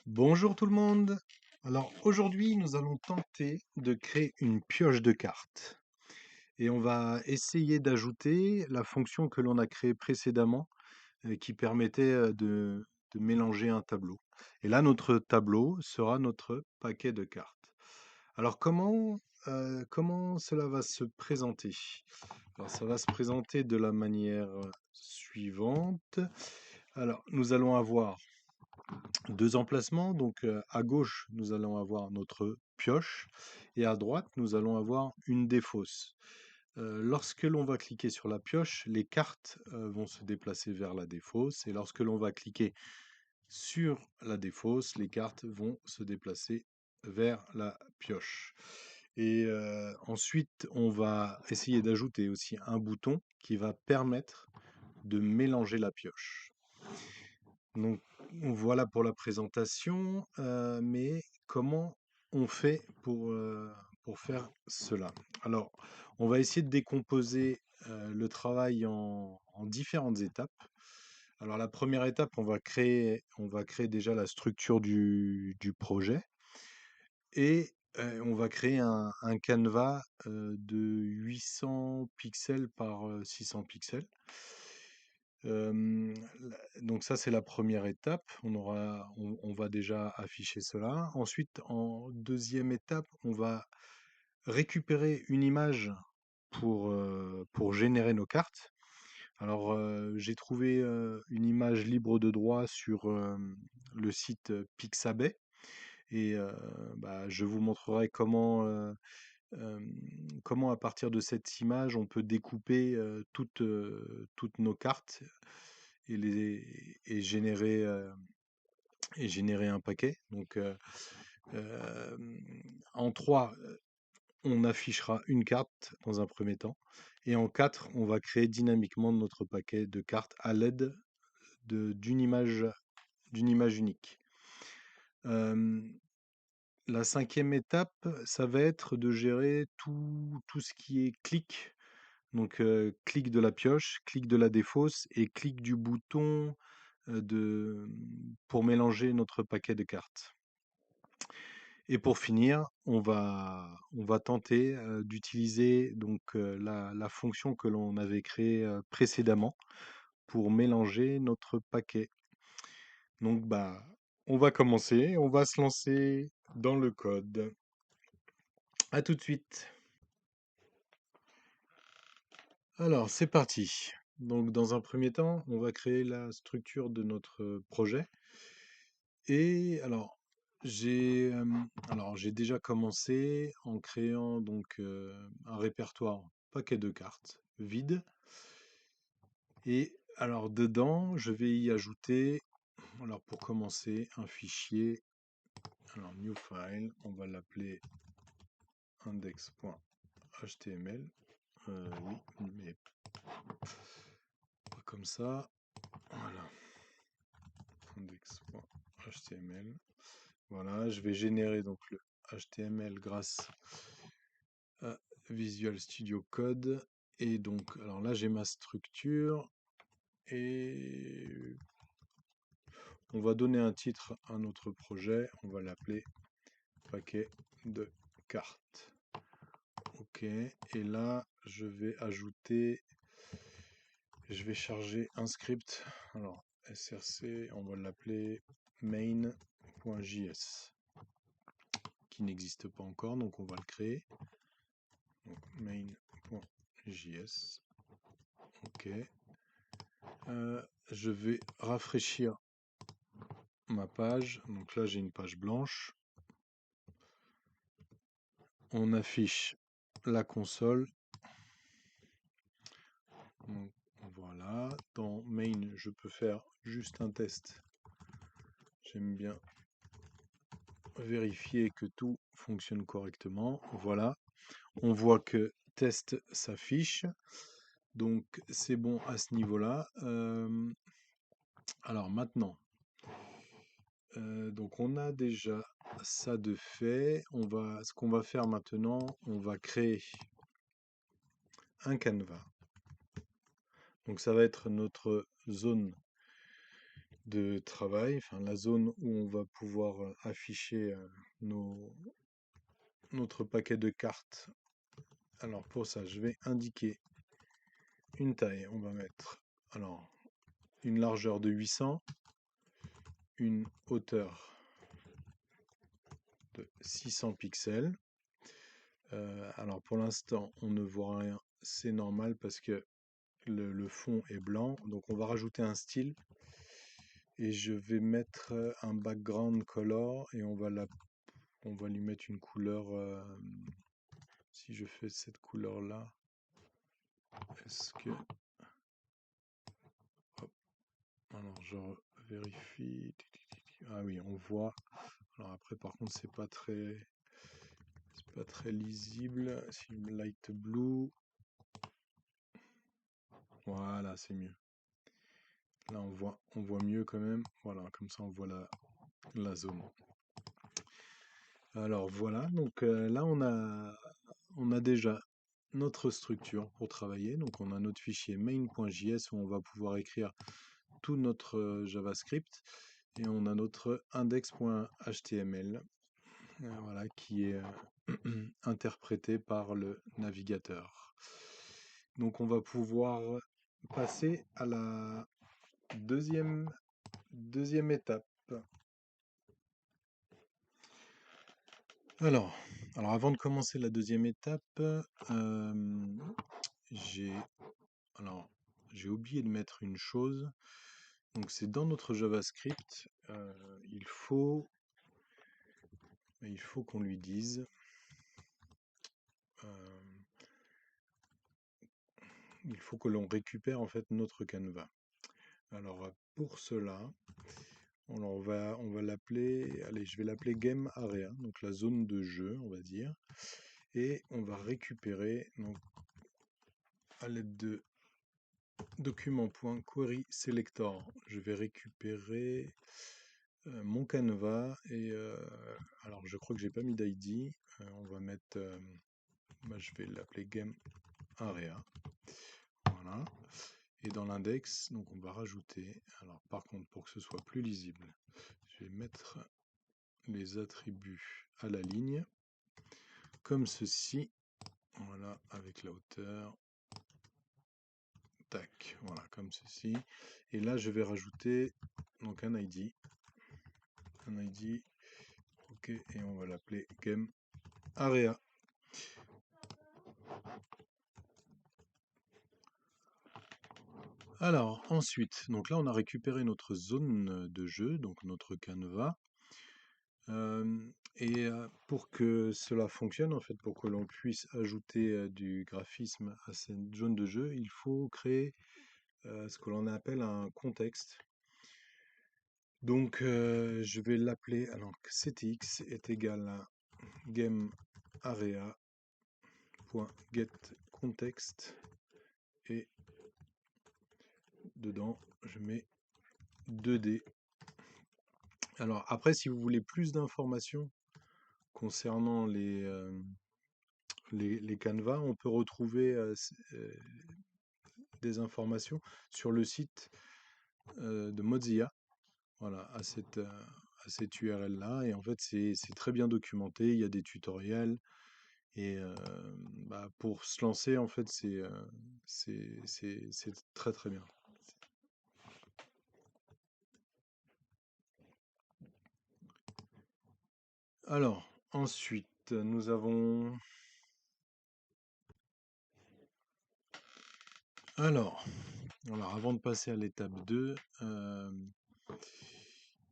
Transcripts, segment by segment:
Bonjour tout le monde. Alors aujourd'hui, nous allons tenter de créer une pioche de cartes et on va essayer d'ajouter la fonction que l'on a créée précédemment qui permettait de mélanger un tableau. Et là, notre tableau sera notre paquet de cartes. Alors comment cela va se présenter? Alors ça va se présenter de la manière suivante. Alors nous allons avoir deux emplacements. Donc à gauche, nous allons avoir notre pioche et à droite, nous allons avoir une défausse. Lorsque l'on va cliquer sur la pioche, les cartes vont se déplacer vers la défausse et lorsque l'on va cliquer sur la défausse, les cartes vont se déplacer vers la pioche. Et ensuite, on va essayer d'ajouter aussi un bouton qui va permettre de mélanger la pioche. Donc voilà pour la présentation, mais comment on fait pour faire cela? Alors, on va essayer de décomposer, le travail en différentes étapes. Alors la première étape, on va créer déjà la structure du projet et on va créer un canevas, de 800 pixels par, 600 pixels. Donc ça, c'est la première étape. On va déjà afficher cela. Ensuite, en deuxième étape, on va récupérer une image pour générer nos cartes. Alors, j'ai trouvé une image libre de droit sur le site Pixabay et bah, je vous montrerai comment à partir de cette image on peut découper toutes nos cartes et générer un paquet. Donc euh, en 3, on affichera une carte dans un premier temps. Et en 4, on va créer dynamiquement notre paquet de cartes à l'aide d'une image unique. Euh, la cinquième étape, ça va être de gérer tout ce qui est clic. Donc, clic de la pioche, clic de la défausse et clic du bouton pour mélanger notre paquet de cartes. Et pour finir, on va tenter d'utiliser donc la fonction que l'on avait créée précédemment pour mélanger notre paquet. Donc, bah, on va commencer, on va se lancer dans le code. À tout de suite. Alors, c'est parti. Donc, dans un premier temps, on va créer la structure de notre projet. Et alors j'ai déjà commencé en créant donc un répertoire paquet de cartes vide. Et alors dedans, je vais y ajouter, alors pour commencer, un fichier. Alors new file, on va l'appeler index.html. Oui, mais pas comme ça. Voilà, index.html. Voilà, je vais générer donc le HTML grâce à Visual Studio Code. Et donc, alors là, j'ai ma structure et on va donner un titre à notre projet. On va l'appeler paquet de cartes. Ok, et là, je vais charger un script. Alors, src, on va l'appeler main.js, qui n'existe pas encore, donc on va le créer. Donc, main.js. Ok. Je vais rafraîchir ma page. Donc là, j'ai une page blanche. On affiche la console. Donc, voilà. Dans main, je peux faire juste un test. J'aime bien vérifier que tout fonctionne correctement. Voilà. On voit que test s'affiche. Donc, c'est bon à ce niveau-là. Alors maintenant, donc on a déjà ça de fait. Ce qu'on va faire maintenant, on va créer un canevas. Donc ça va être notre zone de travail, enfin la zone où on va pouvoir afficher nos, notre paquet de cartes. Alors pour ça, je vais indiquer une taille. On va mettre alors une largeur de 800, une hauteur de 600 pixels. Alors pour l'instant, on ne voit rien. C'est normal parce que le fond est blanc. Donc on va rajouter un style. Et je vais mettre un background color et on va lui mettre une couleur. Si je fais cette couleur là, est-ce que. Hop, alors je vérifie. Ah oui, on voit. Alors après, par contre, c'est pas très lisible. Si je mets light blue, voilà, c'est mieux. Là, on voit mieux quand même. Voilà, comme ça, on voit la zone. Alors voilà, donc là, on a déjà notre structure pour travailler. Donc, on a notre fichier main.js où on va pouvoir écrire tout notre JavaScript. Et on a notre index.html voilà, qui est interprété par le navigateur. Donc on va pouvoir passer à la deuxième étape. Alors, avant de commencer la deuxième étape, j'ai j'ai oublié de mettre une chose. Donc c'est dans notre JavaScript, il faut qu'on lui dise il faut que l'on récupère en fait notre canevas. Alors pour cela, on va l'appeler, allez, je vais l'appeler Game Area, donc la zone de jeu, on va dire, et on va récupérer donc à l'aide de document.query selector, je vais récupérer mon canevas et alors je crois que j'ai pas mis d'ID, on va mettre, je vais l'appeler Game Area, voilà. Et dans l'index, donc on va rajouter, alors par contre pour que ce soit plus lisible, je vais mettre les attributs à la ligne, comme ceci, voilà, avec la hauteur, tac, voilà, comme ceci. Et là je vais rajouter donc un ID, ok, et on va l'appeler Game Area. Alors ensuite, donc là on a récupéré notre zone de jeu, donc notre canevas. Et pour que cela fonctionne, en fait, pour que l'on puisse ajouter du graphisme à cette zone de jeu, il faut créer ce que l'on appelle un contexte. Donc je vais l'appeler, alors ctx est égal à gameArea.getContext et dedans je mets 2D. Alors après, si vous voulez plus d'informations concernant les canevas, on peut retrouver des informations sur le site de Mozilla, voilà, à cette URL-là. Et en fait, c'est très bien documenté, il y a des tutoriels. Et pour se lancer, en fait, c'est très très bien. Alors, ensuite, nous avons... Alors, avant de passer à l'étape 2,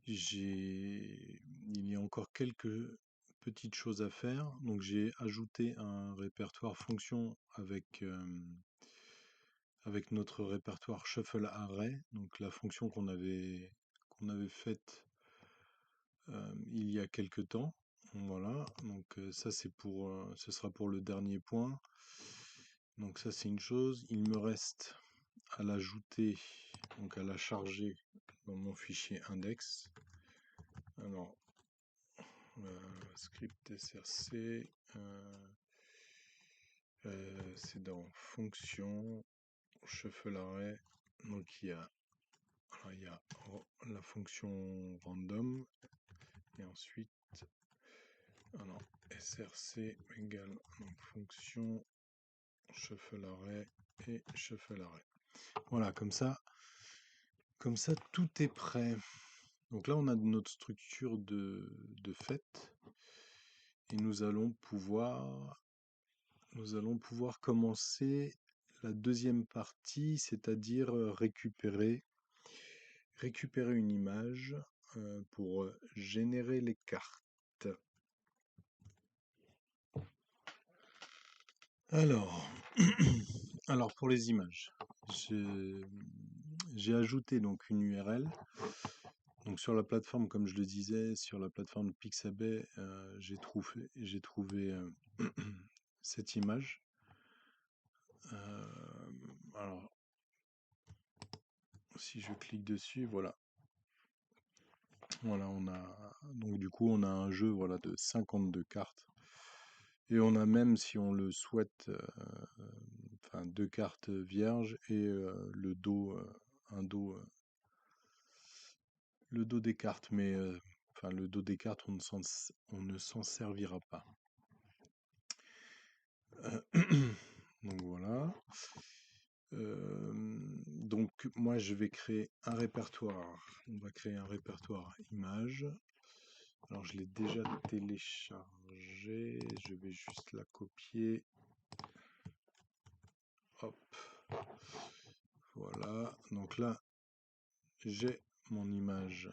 il y a encore quelques petites choses à faire. Donc j'ai ajouté un répertoire fonction avec notre répertoire shuffle array, donc la fonction qu'on avait faite il y a quelque temps. Voilà, donc ça c'est ce sera pour le dernier point. Donc ça c'est une chose. Il me reste à l'ajouter, donc à la charger dans mon fichier index. Alors, script src, c'est dans fonction shuffle array. Donc il y a Alors, il y a la fonction random et ensuite alors, src égale donc, fonction shuffle array et shuffle array. Voilà, comme ça tout est prêt. Donc là, on a notre structure de fait et nous allons pouvoir commencer la deuxième partie, c'est-à-dire récupérer une image pour générer les cartes. Alors, alors pour les images, j'ai ajouté donc une URL. Donc sur la plateforme, comme je le disais, sur la plateforme Pixabay, j'ai trouvé cette image. Alors, si je clique dessus, voilà. Voilà, donc du coup, on a un jeu voilà, de 52 cartes. Et on a même, si on le souhaite, 2 cartes vierges et le dos, le dos des cartes. Mais le dos des cartes, on ne s'en servira pas. Donc voilà. Donc moi je vais créer un répertoire. On va créer un répertoire image. Alors je l'ai déjà téléchargé. Je vais juste la copier. Hop. Voilà. Donc là j'ai mon image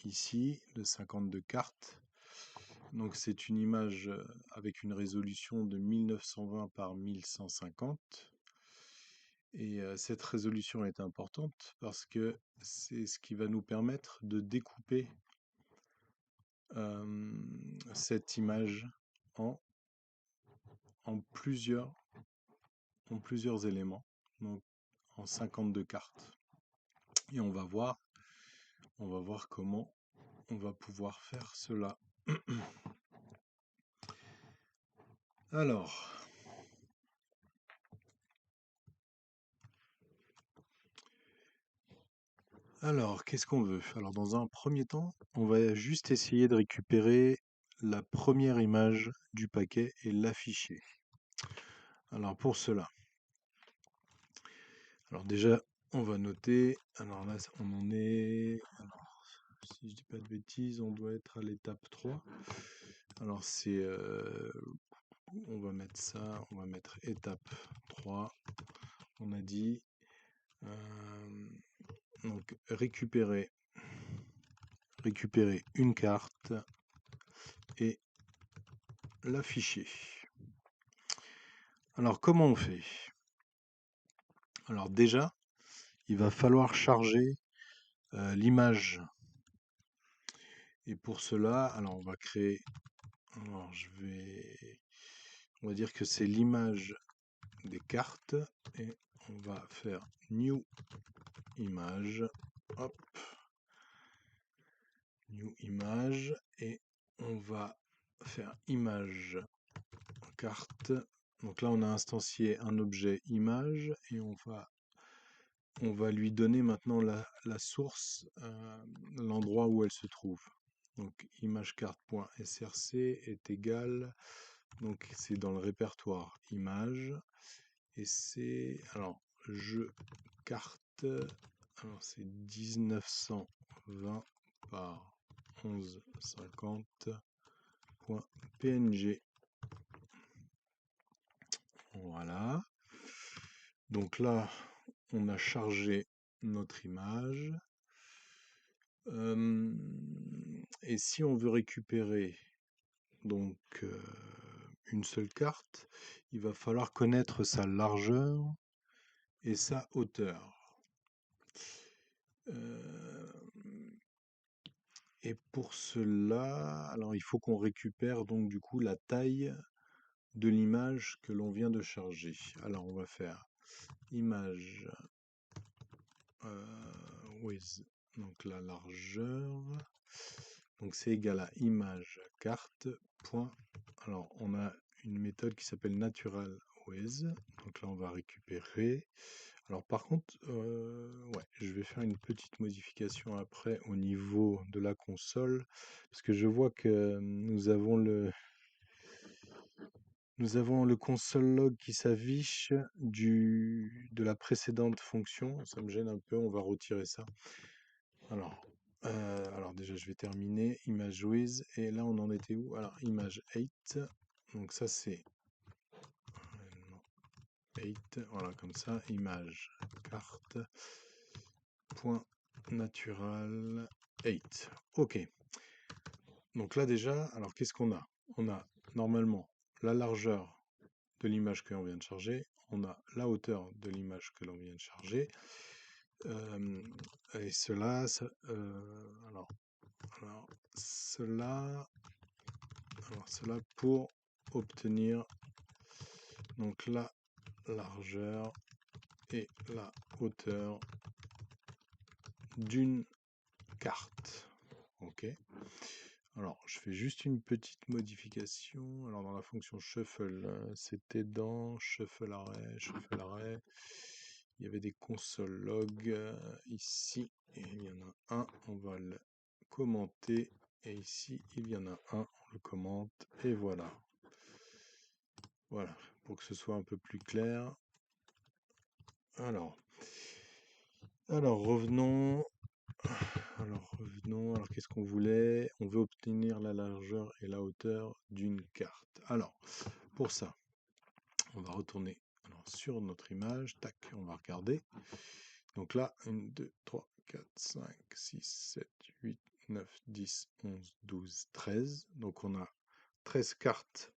ici de 52 cartes. Donc c'est une image avec une résolution de 1920 par 1150. Et cette résolution est importante parce que c'est ce qui va nous permettre de découper cette image en, en plusieurs éléments, donc en 52 cartes. Et on va voir comment on va pouvoir faire cela. Alors, qu'est-ce qu'on veut? Alors, dans un premier temps, on va juste essayer de récupérer la première image du paquet et l'afficher. Alors, pour cela, alors déjà, on va noter. Alors là, on en est. Alors, si je dis pas de bêtises, on doit être à l'étape 3. Alors, on va mettre ça, on va mettre étape 3. On a dit. Donc, récupérer une carte et l'afficher. Alors comment on fait? Alors déjà, il va falloir charger l'image. Et pour cela, alors on va créer. Alors on va dire que c'est l'image des cartes et on va faire new image. Hop. New image et on va faire image carte. Donc là, on a instancié un objet image et on va lui donner maintenant la source, l'endroit où elle se trouve. Donc imagecarte.src est égal, donc c'est dans le répertoire image et c'est alors jeu carte, alors c'est 1920 par 1150.png. Voilà. Donc là, on a chargé notre image. Et si on veut récupérer donc une seule carte, il va falloir connaître sa largeur et sa hauteur. Et pour cela, alors il faut qu'on récupère donc du coup la taille de l'image que l'on vient de charger. Alors on va faire image with donc la largeur, donc c'est égal à image carte point. Alors on a une méthode qui s'appelle natural with. Donc là, on va récupérer. Alors par contre, ouais, je vais faire une petite modification après au niveau de la console, parce que je vois que nous avons le console log qui s'affiche de la précédente fonction. Ça me gêne un peu, on va retirer ça. Alors déjà, je vais terminer image with, et là, on en était où? Alors, image 8. Donc ça, c'est 8, voilà, comme ça, image carte point natural 8. Ok. Donc là déjà, alors qu'est-ce qu'on a? On a normalement la largeur de l'image que l'on vient de charger, on a la hauteur de l'image que l'on vient de charger, et cela, alors cela pour obtenir donc la largeur et la hauteur d'une carte. Ok. Alors, je fais juste une petite modification. Alors, dans la fonction shuffle, c'était dans shuffle array. Il y avait des console log ici, et il y en a un. On va le commenter. Et ici, il y en a un. On le commente. Et voilà. Voilà, pour que ce soit un peu plus clair. Alors revenons. Alors qu'est-ce qu'on voulait? On veut obtenir la largeur et la hauteur d'une carte. Alors, pour ça, on va retourner sur notre image. Tac, on va regarder. Donc là, 1, 2, 3, 4, 5, 6, 7, 8, 9, 10, 11, 12, 13. Donc on a 13 cartes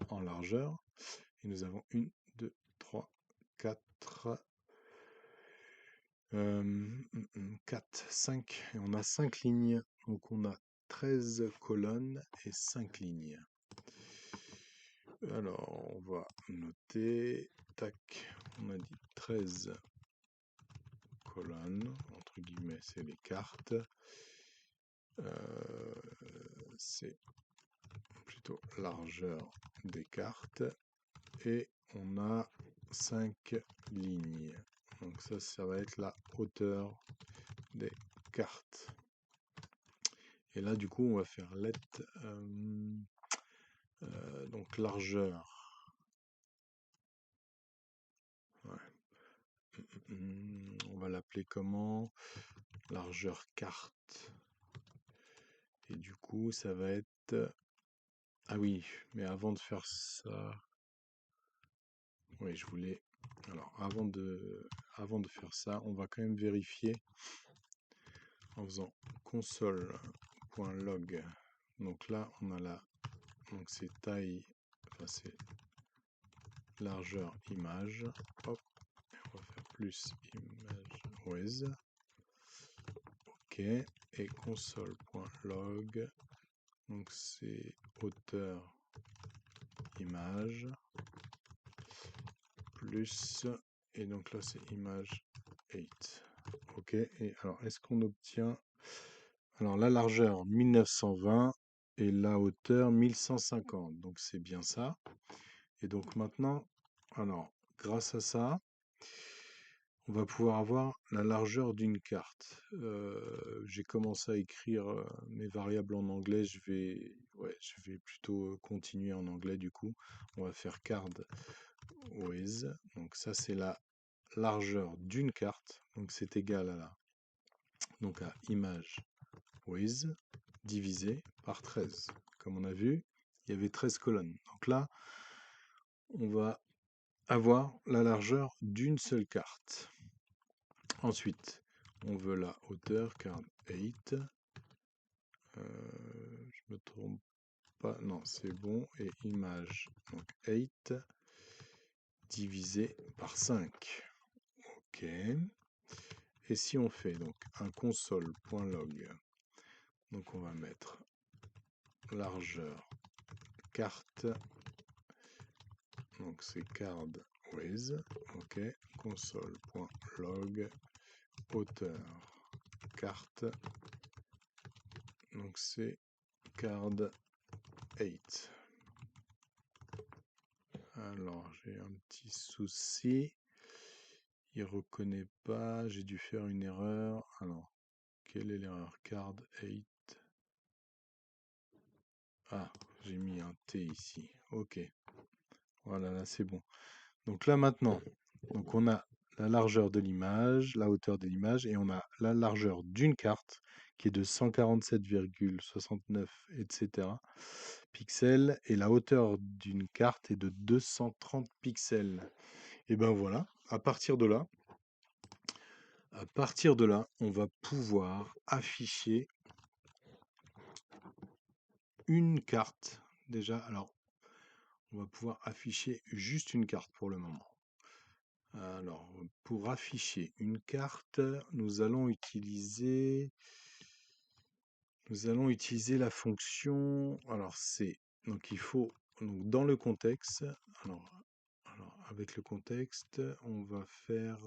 en largeur. Et nous avons 1, 2, 3, 4... 4, 5, et on a 5 lignes, donc on a 13 colonnes et 5 lignes. Alors, on va noter, tac, on a dit 13 colonnes, entre guillemets, c'est les cartes, c'est plutôt largeur des cartes, et on a 5 lignes. Donc ça va être la hauteur des cartes. Et là, du coup, on va faire let, donc largeur. Ouais. On va l'appeler comment? Largeur carte. Et du coup, ça va être... Ah oui, mais avant de faire ça... Oui, je voulais... Alors, avant de faire ça, on va quand même vérifier en faisant console.log. Donc là, on a la... Donc c'est taille... Enfin, c'est largeur image. Hop. On va faire plus image with. Ok. Et console.log. Donc c'est hauteur image plus, et donc là c'est image 8. Ok. Et alors est-ce qu'on obtient, alors la largeur 1920 et la hauteur 1150, donc c'est bien ça. Et donc maintenant, alors grâce à ça, on va pouvoir avoir la largeur d'une carte. J'ai commencé à écrire mes variables en anglais. Je vais plutôt continuer en anglais du coup. On va faire card with. Donc ça c'est la largeur d'une carte. Donc c'est égal à image with divisé par 13. Comme on a vu, il y avait 13 colonnes. Donc là, on va avoir la largeur d'une seule carte. Ensuite, on veut la hauteur, card 8. Je me trompe pas, non, c'est bon. Et image, donc 8 divisé par 5. Ok. Et si on fait donc un console.log, donc on va mettre largeur carte, donc c'est card with, ok, console.log, hauteur carte, donc c'est card 8. Alors, j'ai un petit souci. Il reconnaît pas. J'ai dû faire une erreur. Alors, quelle est l'erreur? Card 8. Ah, j'ai mis un T ici. Ok. Voilà, là c'est bon. Donc là maintenant, donc on a la largeur de l'image, la hauteur de l'image, et on a la largeur d'une carte qui est de 147,69, etc. pixels, et la hauteur d'une carte est de 230 pixels. Et ben voilà, à partir de là, on va pouvoir afficher une carte. Déjà, alors, on va pouvoir afficher juste une carte pour le moment. Alors, pour afficher une carte, nous allons utiliser la fonction. Alors, donc il faut donc dans le contexte. Alors, avec le contexte, on va faire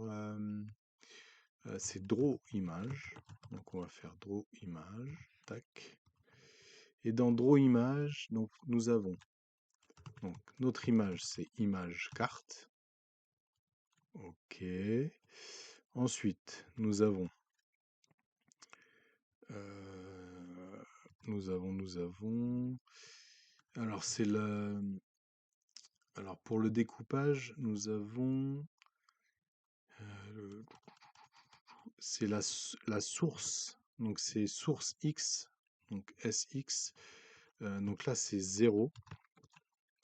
c'est draw image. Donc, on va faire draw image. Tac. Et dans draw image, donc nous avons donc notre image, c'est image carte. Ok. Ensuite, nous avons Euh, nous avons. Alors, Alors, pour le découpage, nous avons. C'est la source. Donc, c'est source X. Donc, SX. Donc là, c'est 0.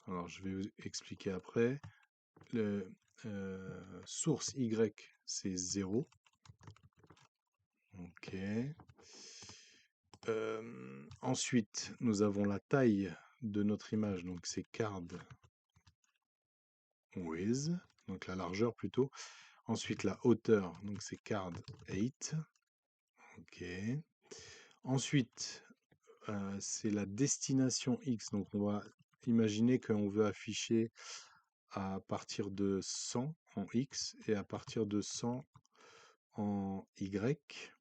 Alors, je vais vous expliquer après. Le, source Y, c'est 0. Ok. Ensuite, nous avons la taille de notre image. Donc, c'est card width, donc la largeur plutôt. Ensuite, la hauteur, donc c'est card 8. Ok. Ensuite, c'est la destination X. Donc, on va imaginer qu'on veut afficher à partir de 100 en X et à partir de 100 en Y.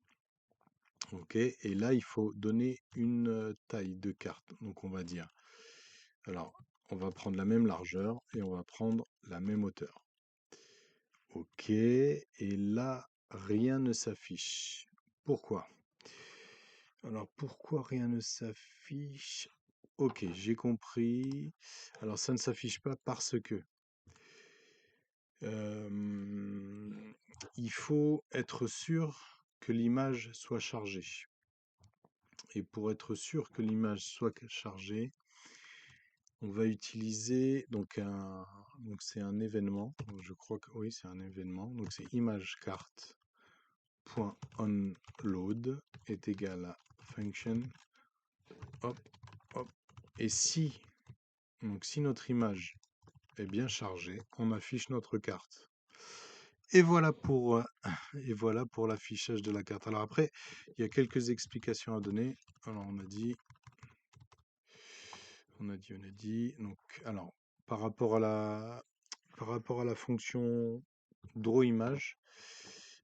Ok. Et là, il faut donner une taille de carte. Donc, on va dire. Alors, on va prendre la même largeur et on va prendre la même hauteur. Ok, et là, rien ne s'affiche. Pourquoi? Alors, pourquoi rien ne s'affiche? Ok, j'ai compris. Alors, ça ne s'affiche pas parce que il faut être sûr que l'image soit chargée. Et pour être sûr que l'image soit chargée, on va utiliser donc c'est un événement. Donc, je crois que oui, c'est un événement. Donc, c'est image carte. .onload est égal à function, hop, hop. Et si notre image est bien chargée, on affiche notre carte. Et voilà pour, et voilà pour l'affichage de la carte. Alors après, il y a quelques explications à donner. Alors on a dit. Donc, alors, par rapport à la fonction drawImage,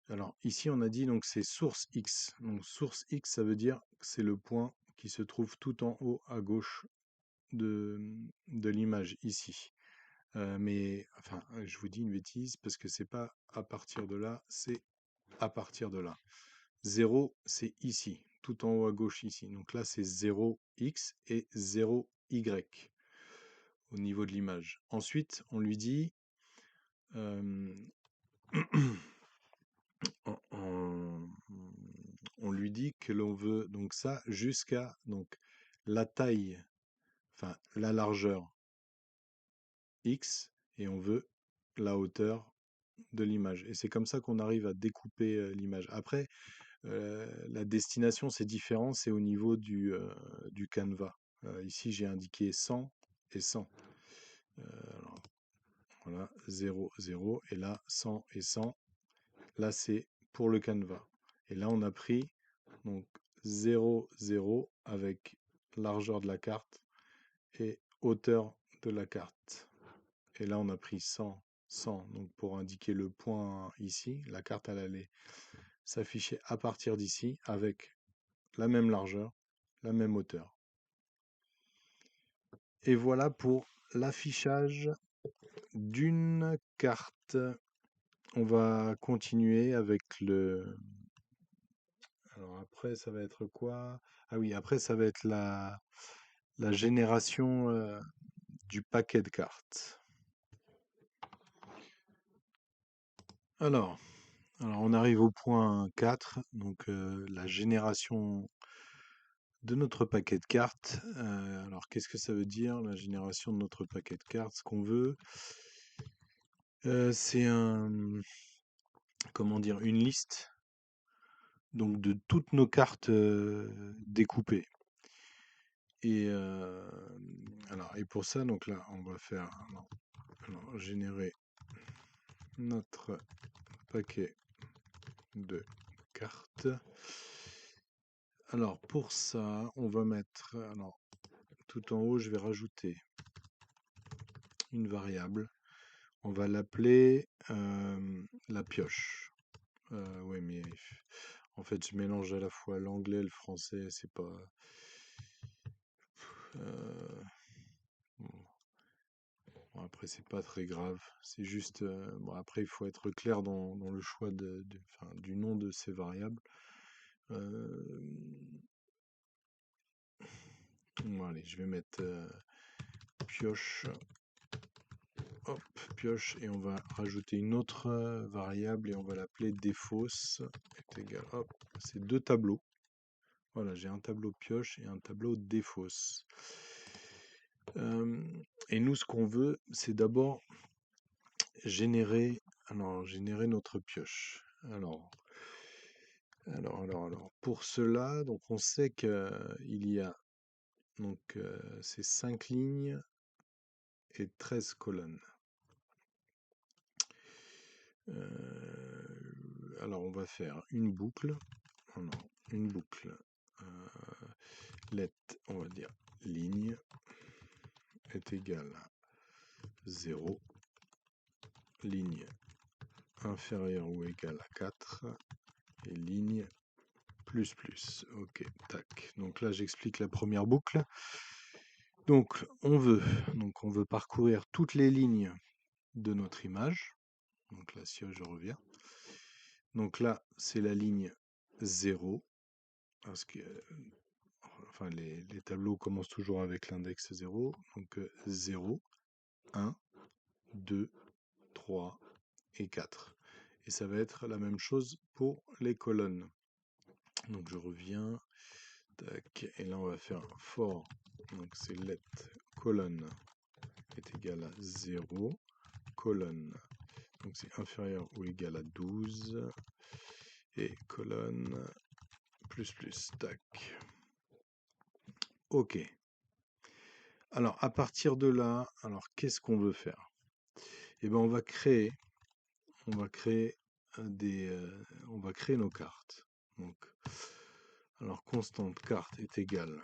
alors ici on a dit donc c'est source X. Donc source X, ça veut dire que c'est le point qui se trouve tout en haut à gauche de l'image ici. Mais enfin, je vous dis une bêtise parce que c'est pas à partir de là, c'est à partir de là. 0, c'est ici, tout en haut à gauche ici. Donc là, c'est 0x et 0y au niveau de l'image. Ensuite, on lui dit on, on lui dit que l'on veut donc ça jusqu'à donc la taille, enfin la largeur x et on veut la hauteur de l'image. Et c'est comme ça qu'on arrive à découper l'image. Après, la destination c'est différent, c'est au niveau du canevas. Ici j'ai indiqué 100 et 100. Alors, voilà, 0, 0 et là 100 et 100. Là c'est pour le canevas. Et là on a pris donc 0, 0 avec largeur de la carte et hauteur de la carte. Et là on a pris 100, 100. Donc pour indiquer le point ici, la carte elle allait s'afficher à partir d'ici avec la même largeur, la même hauteur. Et voilà pour l'affichage d'une carte. On va continuer avec le... Alors après, ça va être quoi? Ah oui, après, ça va être la génération du paquet de cartes. Alors, on arrive au point 4, donc la génération de notre paquet de cartes. Alors, qu'est-ce que ça veut dire, la génération de notre paquet de cartes? Ce qu'on veut, c'est comment dire, une liste donc de toutes nos cartes découpées. Et et pour ça, donc là, on va faire générer notre paquet de cartes. Alors pour ça, on va mettre, tout en haut, je vais rajouter une variable. On va l'appeler la pioche. Ouais, mais en fait, je mélange à la fois l'anglais et le français. C'est pas. euh, bon, après, c'est pas très grave. C'est juste. Bon, après, il faut être clair dans le choix du nom de ces variables. Bon, allez, je vais mettre pioche. Hop, pioche, et on va rajouter une autre variable et on va l'appeler défausse est égal. Hop, c'est deux tableaux. Voilà, j'ai un tableau pioche et un tableau défausse. Et nous, ce qu'on veut, c'est d'abord générer, générer notre pioche. Pour cela, donc on sait que il y a donc c'est 5 lignes et 13 colonnes. On va faire une boucle. Une boucle. Let, on va dire ligne est égale à 0. Ligne inférieure ou égale à 4. Et ligne plus plus. Ok, tac. Donc là, j'explique la première boucle. Donc on veut parcourir toutes les lignes de notre image. Donc là, si je reviens. Donc là, c'est la ligne 0. Parce que les tableaux commencent toujours avec l'index 0. Donc 0, 1, 2, 3 et 4. Et ça va être la même chose pour les colonnes. Donc je reviens. Tac, et là on va faire for. Donc c'est let colonne est égal à 0. Colonne. Donc c'est inférieur ou égal à 12. Et colonne plus plus. Tac. Ok. Alors à partir de là, qu'est-ce qu'on veut faire? Eh bien on va créer on va créer nos cartes. Donc, constante carte est égale.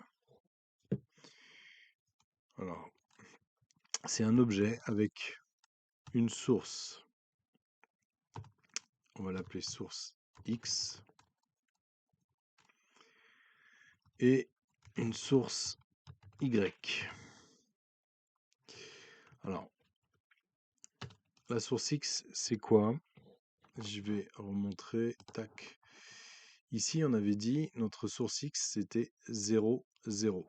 C'est un objet avec une source. On va l'appeler source X. Et une source Y. La source X, c'est quoi? Je vais remontrer. Tac. Ici, on avait dit notre source X, c'était 0, 0.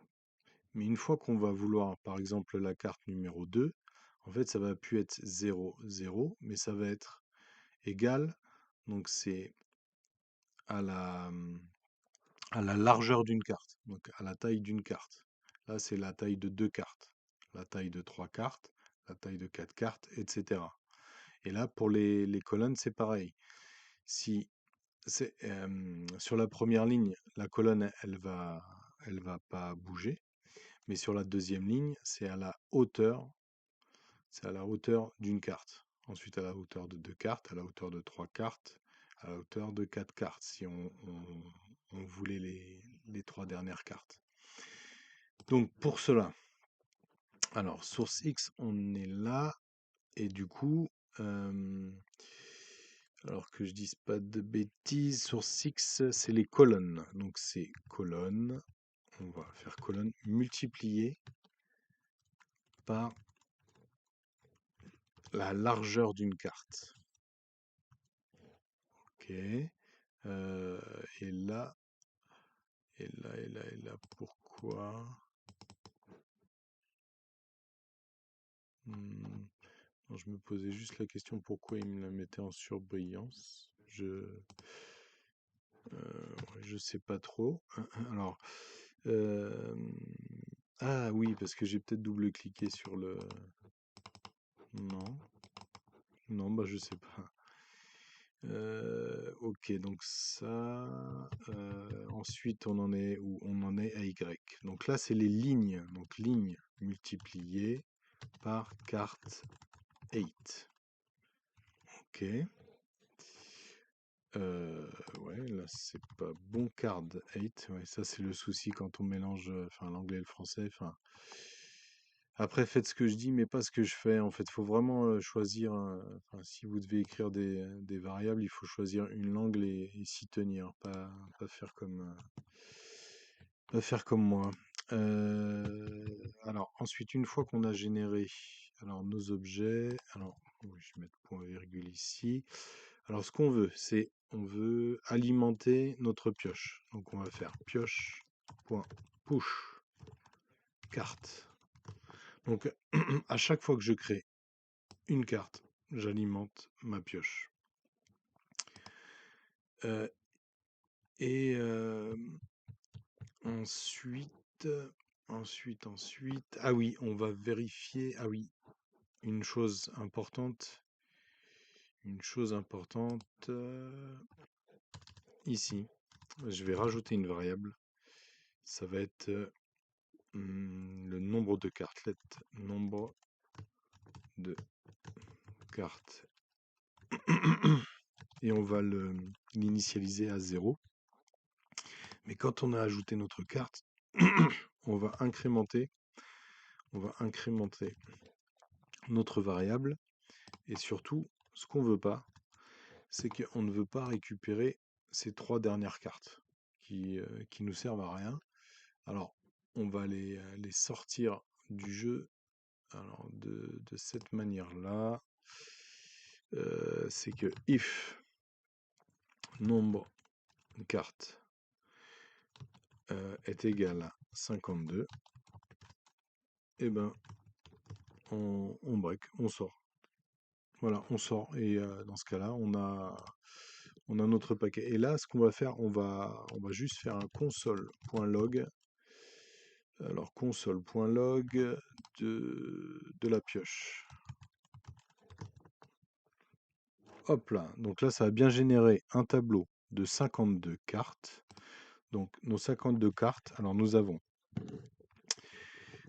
Mais une fois qu'on va vouloir, par exemple, la carte numéro 2, en fait, ça va plus être 0, 0, mais ça va être égal. Donc, c'est à la largeur d'une carte, donc à la taille d'une carte. Là, c'est la taille de 2 cartes, la taille de 3 cartes, la taille de 4 cartes, etc. Et là, pour les colonnes, c'est pareil. Si c'est sur la première ligne, la colonne, elle va pas bouger. Mais sur la deuxième ligne, c'est à la hauteur d'une carte. Ensuite, à la hauteur de 2 cartes, à la hauteur de 3 cartes, à la hauteur de 4 cartes, si on voulait les 3 dernières cartes. Donc pour cela, source X, on est là, et du coup, alors que je dise pas de bêtises, source X, c'est les colonnes. Donc c'est colonne, on va faire colonne multipliée par la largeur d'une carte. Ok. Euh, et là, et là, pourquoi? Hmm, non, je me posais juste la question pourquoi il me la mettait en surbrillance. Je sais pas trop. Alors, euh, ah oui, parce que j'ai peut-être double-cliqué sur le. Non, non, bah je sais pas. Ok, donc ça. Ensuite, on en est où? On en est à Y. Donc là, c'est les lignes. Donc lignes multipliées par carte 8. Ok. Ouais, là, c'est pas bon card 8. Ouais, ça, c'est le souci quand on mélange enfin, l'anglais et le français. Enfin, après, faites ce que je dis, mais pas ce que je fais. En fait, il faut vraiment choisir. Enfin, si vous devez écrire des variables, il faut choisir une langue et s'y tenir. Pas faire pas faire comme moi. Alors, ensuite, une fois qu'on a généré alors, nos objets, alors, oui, je vais mettre point virgule ici. Alors, ce qu'on veut, c'est on veut alimenter notre pioche. Donc, on va faire pioche.push carte. Donc, à chaque fois que je crée une carte, j'alimente ma pioche. Euh, et ensuite, ah oui, on va vérifier. Ah oui, une chose importante. Ici. Je vais rajouter une variable. Ça va être le nombre de cartes. Let nombre de cartes. Et on va l'initialiser à 0. Mais quand on a ajouté notre carte, on va incrémenter notre variable. Et surtout, ce qu'on ne veut pas, c'est qu'on ne veut pas récupérer ces 3 dernières cartes qui nous servent à rien. Alors, on va les sortir du jeu alors, de cette manière-là. C'est que if nombre cartes est égal à 52, et ben on break, on sort. Voilà, on sort. Et dans ce cas-là, on a notre paquet. Et là, ce qu'on va faire, on va juste faire un console.log. Alors, console.log de la pioche. Hop là. Donc là, ça a bien généré un tableau de 52 cartes. Donc, nos 52 cartes, alors nous avons.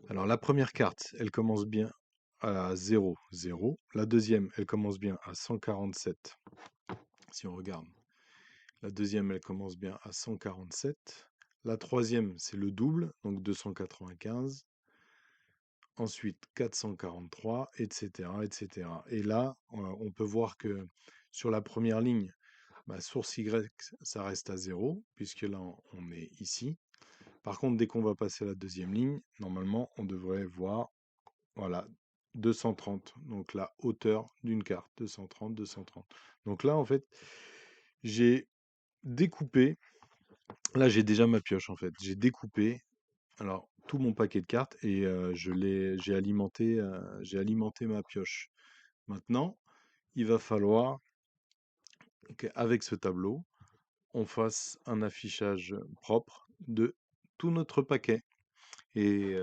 Alors, la première carte, elle commence bien à 0, 0. La deuxième, elle commence bien à 147. Si on regarde. La deuxième, elle commence bien à 147. La troisième, c'est le double, donc 295. Ensuite, 443, etc., etc. Et là, on peut voir que sur la première ligne, source Y, ça reste à 0, puisque là, on est ici. Par contre, dès qu'on va passer à la deuxième ligne, normalement, on devrait voir, voilà, 230. Donc la hauteur d'une carte, 230, 230. Donc là, en fait, j'ai découpé. Là, j'ai déjà ma pioche, en fait. J'ai découpé alors tout mon paquet de cartes et j'ai alimenté ma pioche. Maintenant, il va falloir qu'avec ce tableau, on fasse un affichage propre de tout notre paquet. Et,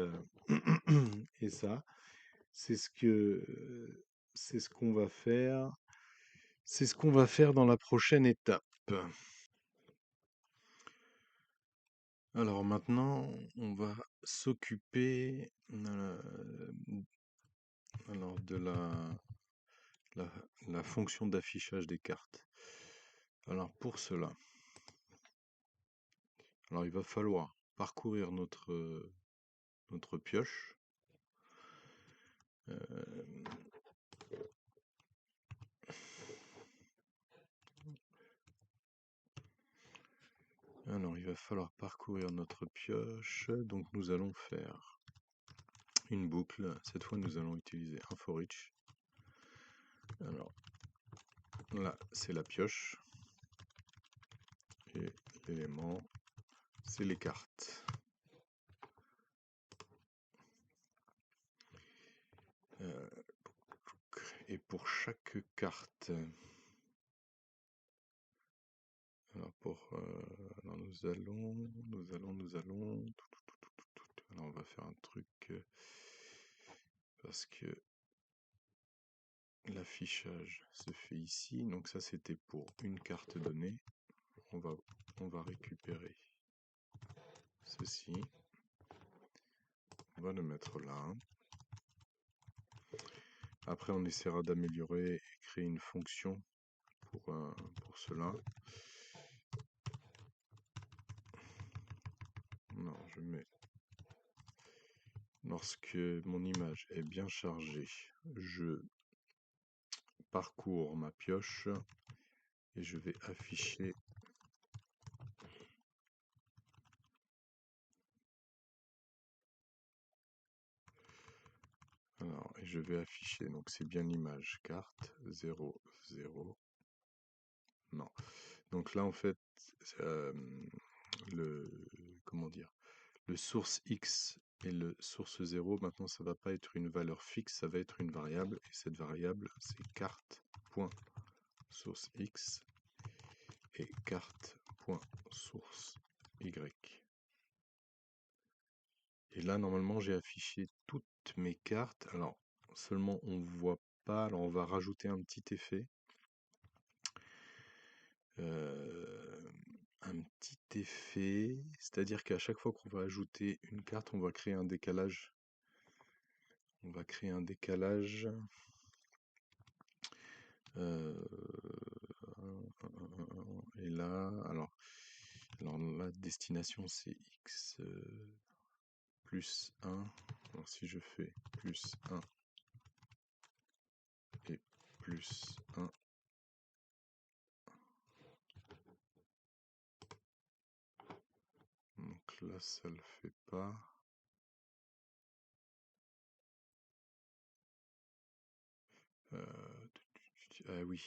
et ça, c'est ce qu'on va faire. C'est ce qu'on va faire dans la prochaine étape. Alors maintenant, on va s'occuper alors de la fonction d'affichage des cartes. Alors pour cela, alors il va falloir parcourir notre pioche. Alors il va falloir parcourir notre pioche. Donc nous allons faire une boucle. Cette fois nous allons utiliser un for each. Alors là, c'est la pioche. Et l'élément, c'est les cartes. Et pour chaque carte, alors alors nous allons. Alors on va faire un truc parce que l'affichage se fait ici. Donc ça c'était pour une carte donnée. On va récupérer ceci. On va le mettre là. Après on essaiera d'améliorer et créer une fonction pour cela. Non, je mets... Lorsque mon image est bien chargée, je parcours ma pioche et je vais afficher et je vais afficher, donc c'est bien l'image carte 0, 0. Non. Donc là en fait comment dire, le source x et le source 0, maintenant ça va pas être une valeur fixe, ça va être une variable, et cette variable c'est carte.source x et carte.source y. Et là normalement j'ai affiché toutes mes cartes. Alors seulement on voit pas, alors on va rajouter un petit effet. Un petit effet, c'est-à-dire qu'à chaque fois qu'on va ajouter une carte, on va créer un décalage. On va créer un décalage. Et là, alors la destination c'est x plus 1. Alors si je fais plus 1 et plus 1, donc là ça le fait pas. Ah oui,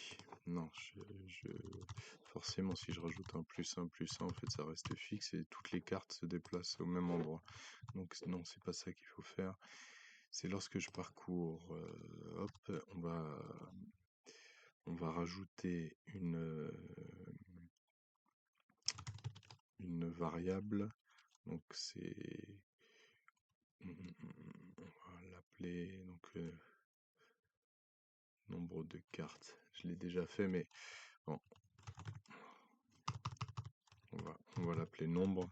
non, forcément si je rajoute un plus 1 plus 1, en fait ça reste fixe et toutes les cartes se déplacent au même endroit. Donc non, c'est pas ça qu'il faut faire. C'est lorsque je parcours, hop, on va rajouter une variable. Donc c'est, on va l'appeler donc nombre de cartes. Je l'ai déjà fait, mais bon, on va l'appeler nombre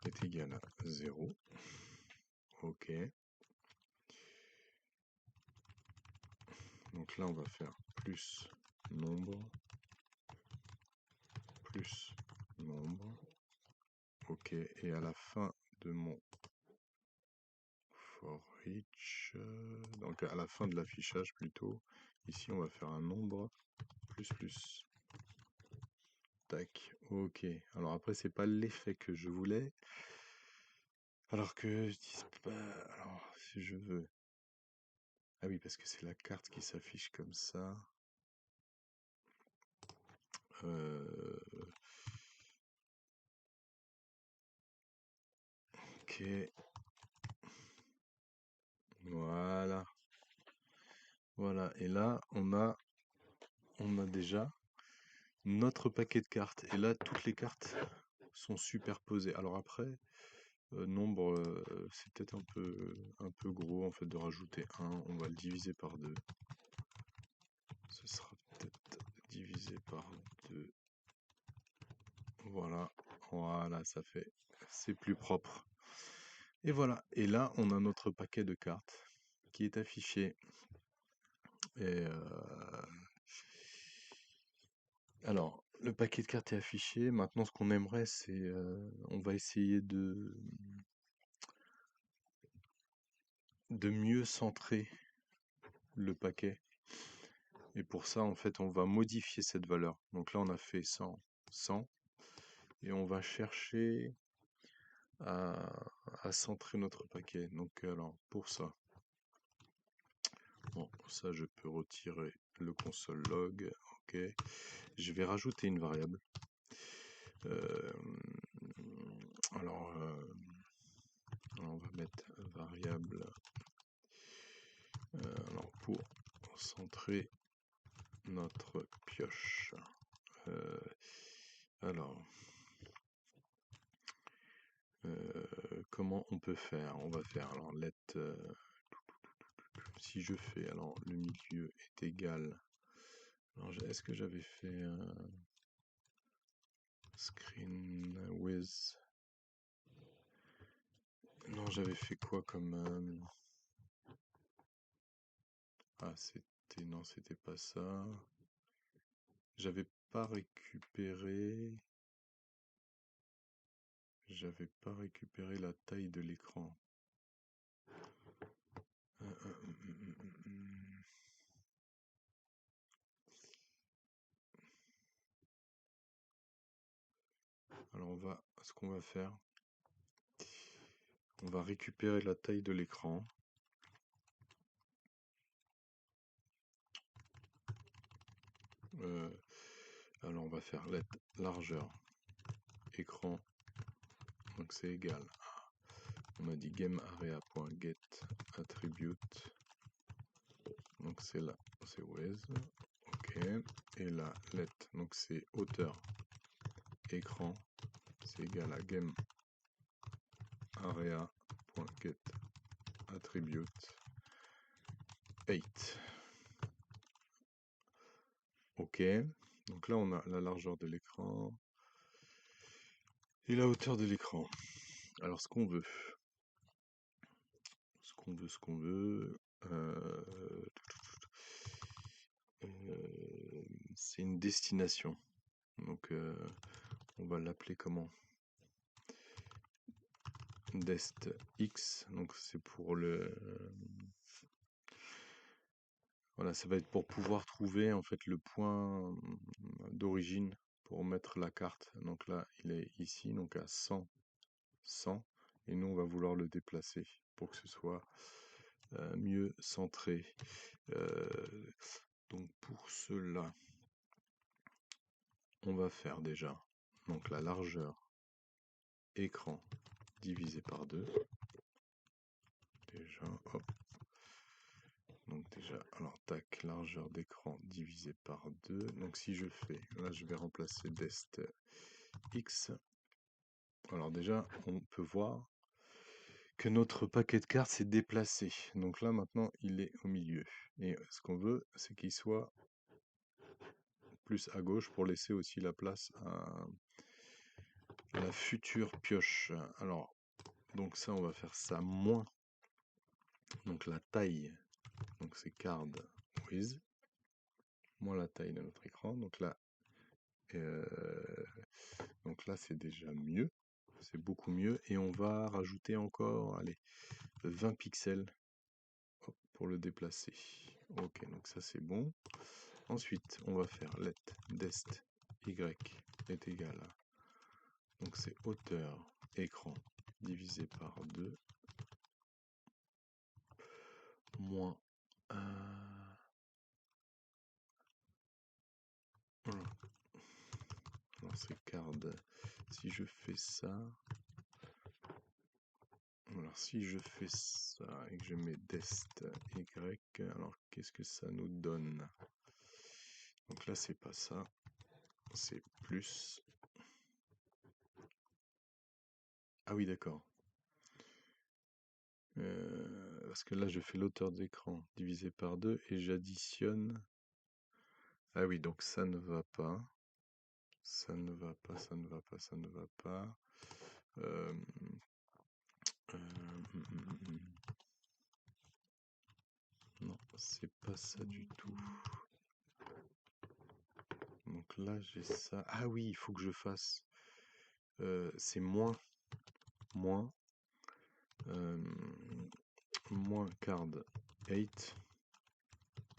est égal à 0. Ok. Donc là, on va faire plus nombre. Ok. Et à la fin de mon for each, donc à la fin de l'affichage plutôt, ici, on va faire un nombre plus. Tac. Ok. Alors après, c'est pas l'effet que je voulais. Alors que je dis pas. Alors, si je veux. Ah oui, parce que c'est la carte qui s'affiche comme ça. Ok. Voilà. Voilà. Et là, on a déjà notre paquet de cartes. Et là, toutes les cartes sont superposées. Alors après, nombre, c'est peut-être un peu gros en fait de rajouter 1. On va le diviser par 2. Ce sera peut-être divisé par 2. Voilà. Voilà, ça fait. C'est plus propre. Et voilà. Et là, on a notre paquet de cartes qui est affiché. Et alors, le paquet de cartes est affiché. Maintenant, ce qu'on aimerait, c'est... on va essayer de mieux centrer le paquet. Et pour ça, en fait, on va modifier cette valeur. Donc là, on a fait 100, 100. Et on va chercher à centrer notre paquet. Donc, alors, pour ça, Bon, ça, je peux retirer le console log. OK. Je vais rajouter une variable. Alors, on va mettre variable alors pour centrer notre pioche. Alors, comment on peut faire? On va faire alors let si je fais alors le milieu est égal. Alors est-ce que j'avais fait screen with? Non, j'avais fait quoi comme ah, c'était pas ça. J'avais pas récupéré la taille de l'écran. Alors ce qu'on va faire, on va récupérer la taille de l'écran. Alors on va faire largeur écran, donc c'est égal à, on a dit gameArea.get attribute, donc c'est là, c'est with, ok, et là let, donc c'est hauteur écran, c'est égal à gameArea.get attribute 8. Ok, donc là on a la largeur de l'écran et la hauteur de l'écran. Alors ce qu'on veut, c'est une destination. Donc on va l'appeler comment? Dest X, donc c'est pour le voilà, ça va être pour pouvoir trouver en fait le point d'origine pour mettre la carte. Donc là, il est ici, donc à 100, 100, et nous on va vouloir le déplacer pour que ce soit mieux centré. Donc pour cela, on va faire déjà donc la largeur écran divisé par 2. Déjà, hop. Donc déjà, alors tac, largeur d'écran divisé par 2. Donc si je fais, là je vais remplacer dest x. Alors déjà, on peut voir que notre paquet de cartes s'est déplacé. Donc là maintenant, il est au milieu. Et ce qu'on veut, c'est qu'il soit plus à gauche pour laisser aussi la place à la future pioche. Alors, donc ça, on va faire ça moins. Donc la taille, donc c'est card with, moins la taille de notre écran. Donc là, c'est déjà mieux. C'est beaucoup mieux. Et on va rajouter encore, allez, 20 pixels pour le déplacer. Ok, donc ça c'est bon. Ensuite, on va faire let dest y est égal à, donc c'est hauteur écran divisé par 2 moins alors c'est card. Si je fais ça, alors si je fais ça et que je mets dest y, alors qu'est-ce que ça nous donne? Donc là c'est pas ça, c'est plus. Ah oui, d'accord. Parce que là je fais l'hauteur d'écran divisé par 2 et j'additionne. Ah oui, donc ça ne va pas. Ça ne va pas, ça ne va pas, ça ne va pas. Non, c'est pas ça du tout. Donc là, j'ai ça. Ah oui, il faut que je fasse. C'est moins card 8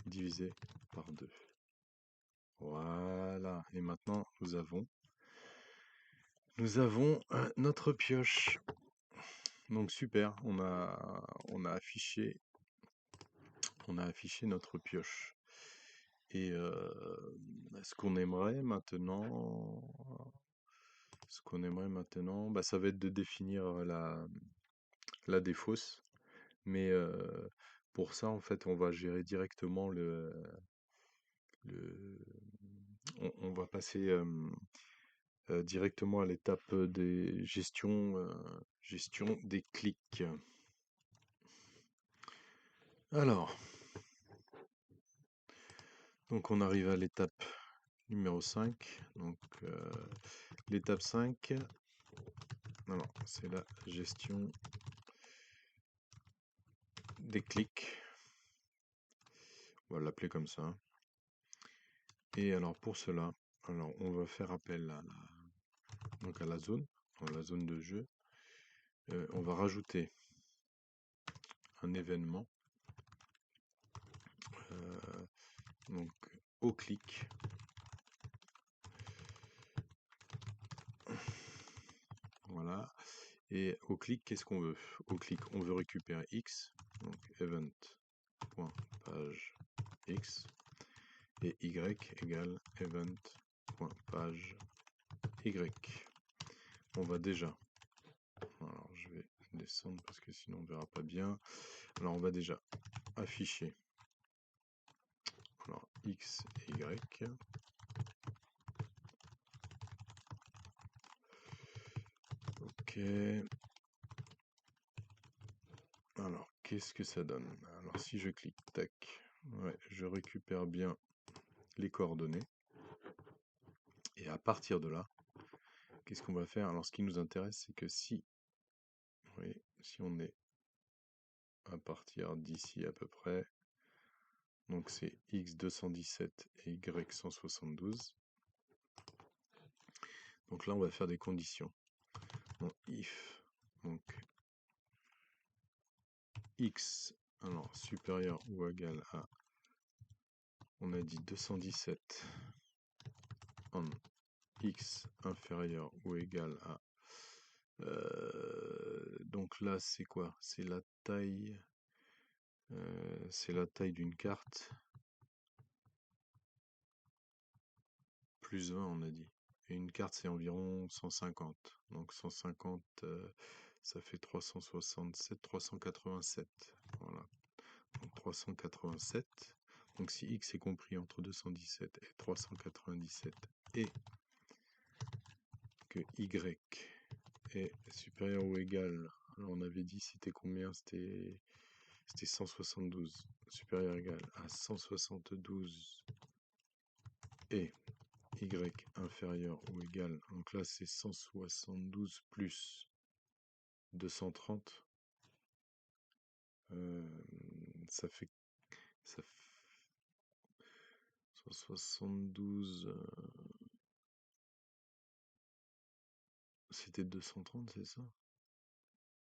divisé par 2. Voilà. Et maintenant, nous avons notre pioche. Donc super, on a affiché on a affiché notre pioche. Et ce qu'on aimerait maintenant, bah, ça va être de définir la défausse. Mais pour ça, en fait, on va gérer directement le- on va passer directement à l'étape des gestion des clics. Alors, donc on arrive à l'étape numéro 5. Donc l'étape 5, alors c'est la gestion des clics. On va l'appeler comme ça. Et alors pour cela, alors on va faire appel donc à la zone de jeu. On va rajouter un événement donc au clic. Voilà. Et au clic, qu'est-ce qu'on veut? Au clic, on veut récupérer X, donc event.page X, et Y égale event.page Y. On va déjà, alors je vais descendre parce que sinon on verra pas bien. Alors on va déjà afficher alors X et Y. Ok. Alors, qu'est-ce que ça donne? Alors, si je clique, tac, ouais, je récupère bien les coordonnées. Et à partir de là, qu'est-ce qu'on va faire? Alors, ce qui nous intéresse, c'est que si on est à partir d'ici à peu près, donc c'est x217 et y172. Donc là, on va faire des conditions. Donc, if, donc x, alors supérieur ou égal à, on a dit 217 en x inférieur ou égal à, donc là c'est quoi? C'est la taille d'une carte plus 20 on a dit. Et une carte c'est environ 150. Donc 150 ça fait 367, 387. Voilà. Donc 387. Donc si x est compris entre 217 et 397 et que y est supérieur ou égal, alors on avait dit c'était combien? C'était 172, supérieur ou égal à 172 et y inférieur ou égal, donc là c'est 172 plus 230, ça fait 172, c'était 230, c'est ça?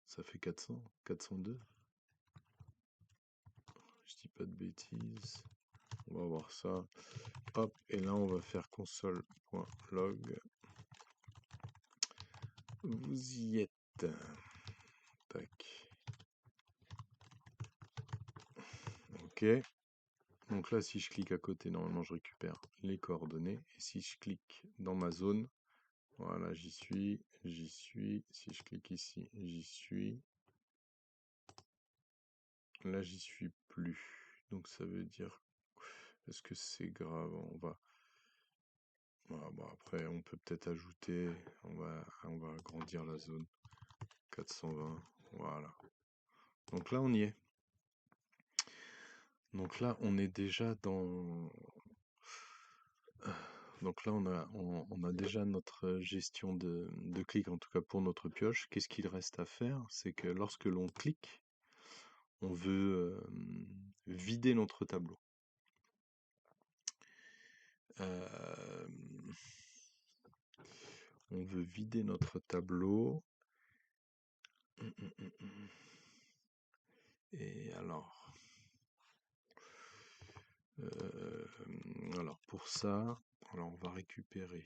Ça fait 400, 402. Je dis pas de bêtises. On va voir ça. Hop, et là on va faire console.log. Vous y êtes. Tac. Ok. Donc là, si je clique à côté, normalement je récupère les coordonnées. Et si je clique dans ma zone, voilà, j'y suis. Si je clique ici, j'y suis. Là, j'y suis plus. Donc ça veut dire, est-ce que c'est grave? On va. Voilà, bon, après, on peut peut-être ajouter. On va agrandir la zone. 420. Voilà. Donc là, on y est. Donc là, on est déjà dans. Donc là, on a déjà notre gestion de clics, en tout cas pour notre pioche. Qu'est-ce qu'il reste à faire? C'est que lorsque l'on clique, on veut vider notre tableau. On veut vider notre tableau. Et alors, pour ça, alors on va récupérer.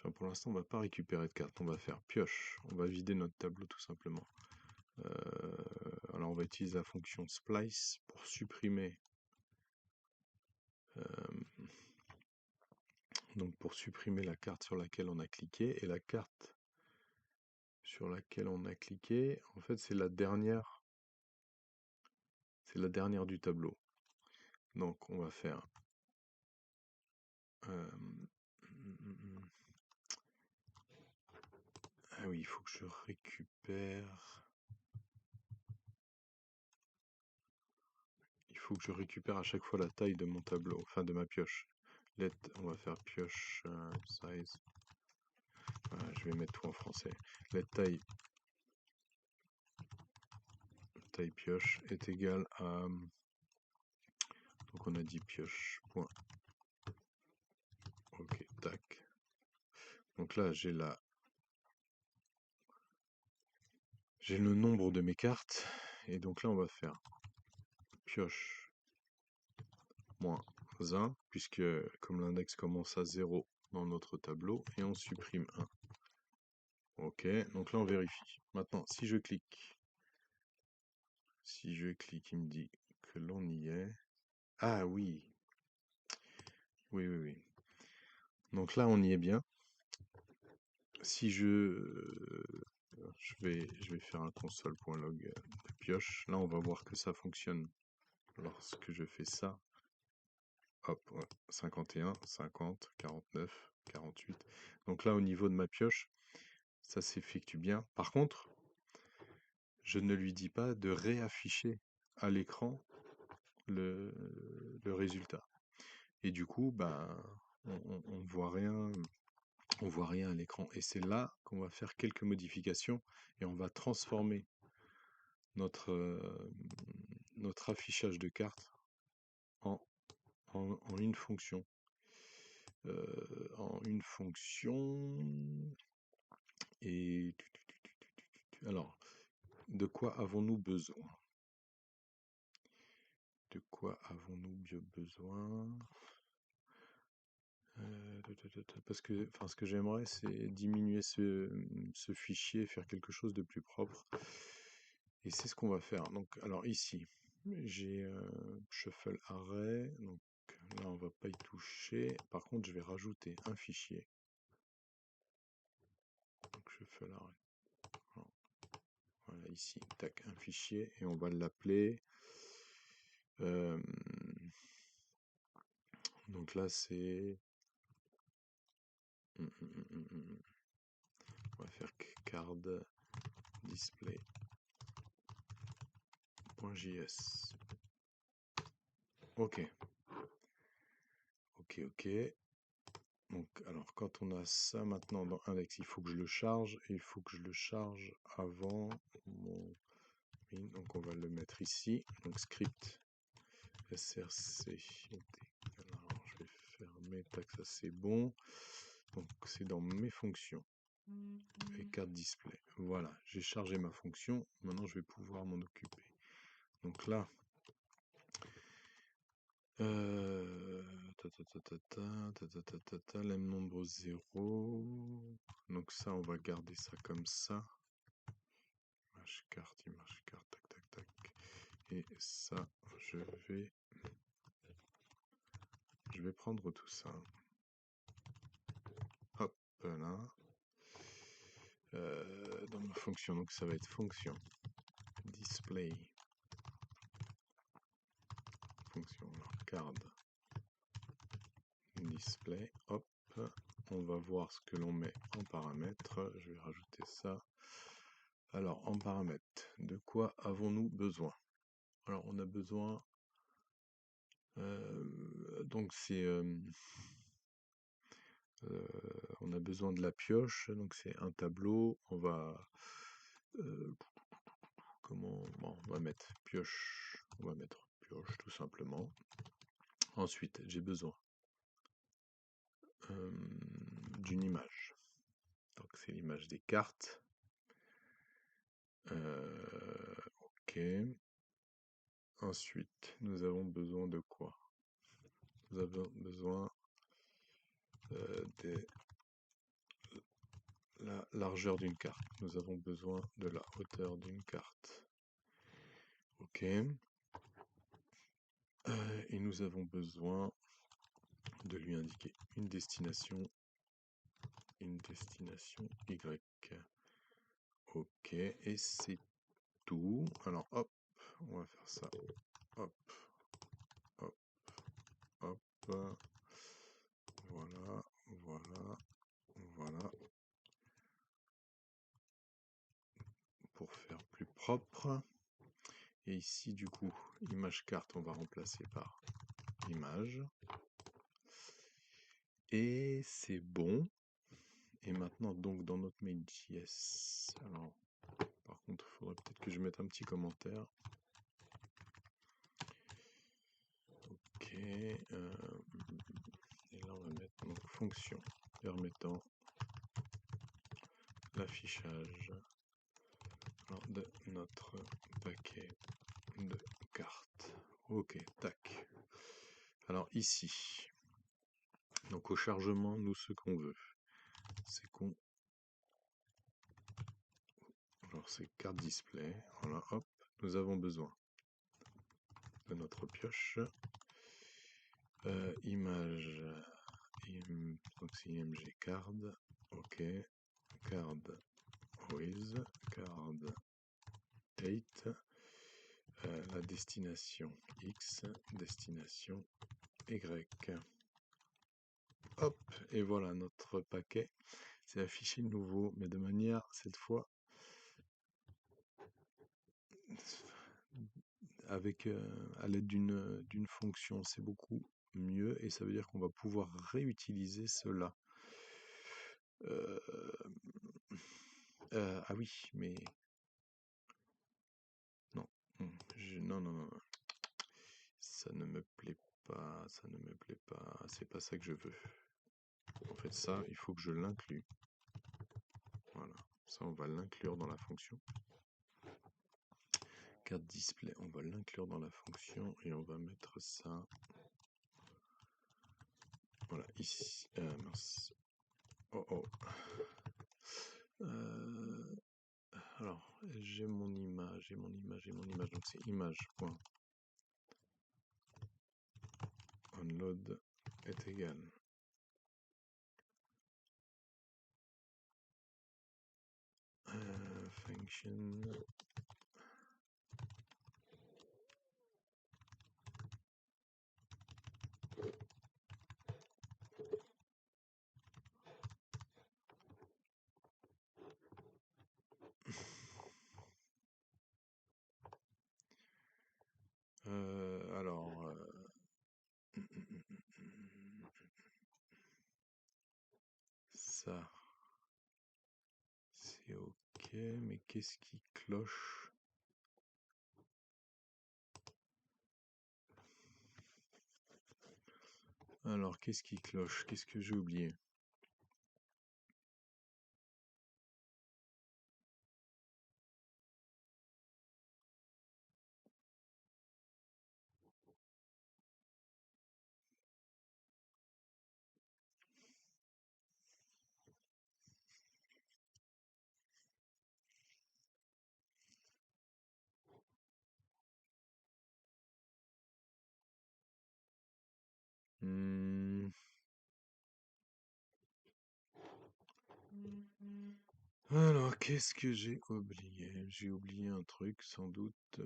Enfin, pour l'instant, on va pas récupérer de cartes. On va faire pioche. On va vider notre tableau tout simplement. Alors, on va utiliser la fonction splice pour supprimer. Donc, pour supprimer la carte sur laquelle on a cliqué. Et la carte sur laquelle on a cliqué, en fait, c'est la dernière. C'est la dernière du tableau. Donc, on va faire. Ah oui, il faut que je récupère. Il faut que je récupère à chaque fois la taille de mon tableau, enfin de ma pioche. On va faire pioche size. Voilà, je vais mettre tout en français. Let taille pioche est égale à. Donc on a dit pioche. Point. Ok, tac. Donc là j'ai le nombre de mes cartes. Et donc là on va faire pioche moins 1, puisque comme l'index commence à 0 dans notre tableau, et on supprime 1. Ok, donc là on vérifie. Maintenant, si je clique, il me dit que l'on y est. Ah oui. Oui. Donc là on y est bien. Si je vais faire un console.log de pioche. Là on va voir que ça fonctionne lorsque je fais ça. Hop, 51, 50, 49, 48. Donc là au niveau de ma pioche, ça s'effectue bien. Par contre, je ne lui dis pas de réafficher à l'écran le résultat. Et du coup, on voit rien à l'écran. Et c'est là qu'on va faire quelques modifications et on va transformer notre affichage de cartes en une fonction. Et alors, de quoi avons-nous besoin? Parce que, ce que j'aimerais, c'est diminuer ce fichier, faire quelque chose de plus propre. Et c'est ce qu'on va faire. Donc, alors ici, j'ai shuffle array. Donc là, on va pas y toucher. Par contre, je vais rajouter un fichier. Donc shuffle array. Voilà, ici, tac, un fichier, et on va l'appeler. Donc là, c'est. On va faire card display.js. Ok. Donc, alors, quand on a ça maintenant dans index, il faut que je le charge, et il faut que je le charge avant mon. Donc, on va le mettre ici. Donc, script src. Alors, je vais fermer, tac, ça c'est bon. Donc, c'est dans mes fonctions. Et carte display. Voilà, j'ai chargé ma fonction. Maintenant, je vais pouvoir m'en occuper. Donc là, lemme nombre 0. Donc ça, on va garder ça comme ça. Image carte, tac. Et ça, je vais prendre tout ça. Hop, là. Dans ma fonction, donc ça va être fonction display. Fonction card display. Hop, on va voir ce que l'on met en paramètres. Je vais rajouter ça. Alors, en paramètres, de quoi avons-nous besoin? Alors, on a besoin. Donc, c'est. On a besoin de la pioche. Donc, c'est un tableau. On va. Bon, on va mettre pioche. On va mettre pioche tout simplement. Ensuite, j'ai besoin d'une image. Donc, c'est l'image des cartes. Ok. Ensuite, nous avons besoin de quoi? Nous avons besoin des la largeur d'une carte. Nous avons besoin de la hauteur d'une carte. OK. Et nous avons besoin de lui indiquer une destination Y. OK, et c'est tout. Alors hop, on va faire ça. Hop, hop, hop. Voilà, voilà, voilà. Pour faire plus propre. Et ici, du coup, image carte, on va remplacer par image. Et c'est bon. Et maintenant, donc, dans notre main.js, alors, par contre, il faudrait peut-être que je mette un petit commentaire. Ok. Et là, on va mettre donc fonction permettant l'affichage de notre paquet de cartes. Ok, tac. Alors ici, donc au chargement, nous, ce qu'on veut, c'est qu'on... Alors c'est carte display, voilà, hop, nous avons besoin de notre pioche. Image, donc c'est img card, ok, card with, card 8, la destination X, destination Y. Hop, et voilà notre paquet. C'est affiché de nouveau, mais de manière, cette fois, avec à l'aide d'une fonction. C'est beaucoup mieux, et ça veut dire qu'on va pouvoir réutiliser cela. Ah oui, mais... Non, non, non, non. Ça ne me plaît pas, ça ne me plaît pas. C'est pas ça que je veux. En fait, ça, il faut que je l'inclue. Voilà. Ça, on va l'inclure dans la fonction. Carte display, on va l'inclure dans la fonction et on va mettre ça. Voilà, ici. Mince. Oh oh. Alors, j'ai mon image, donc c'est image.onload est égal. Function. Alors, ça, c'est ok, mais qu'est-ce qui cloche? Alors, qu'est-ce qui cloche? Qu'est-ce que j'ai oublié? Alors, qu'est-ce que j'ai oublié? J'ai oublié un truc, sans doute.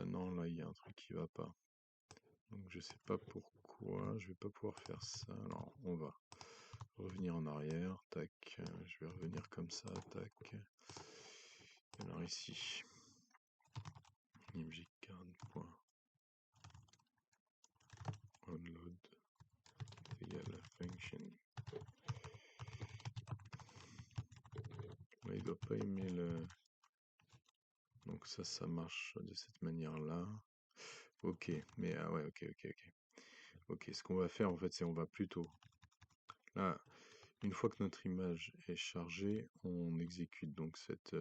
Non, là, il y a un truc qui va pas. Donc, je sais pas pourquoi. Je vais pas pouvoir faire ça. Alors, on va revenir en arrière. Tac. Je vais revenir comme ça. Tac. Alors, ici. imgcard.onload égale function. Là, il doit pas aimer le... Donc ça marche de cette manière-là. Ok, mais ah ouais, ok. Ok, ce qu'on va faire en fait, c'est on va plutôt... Là, une fois que notre image est chargée, on exécute donc cette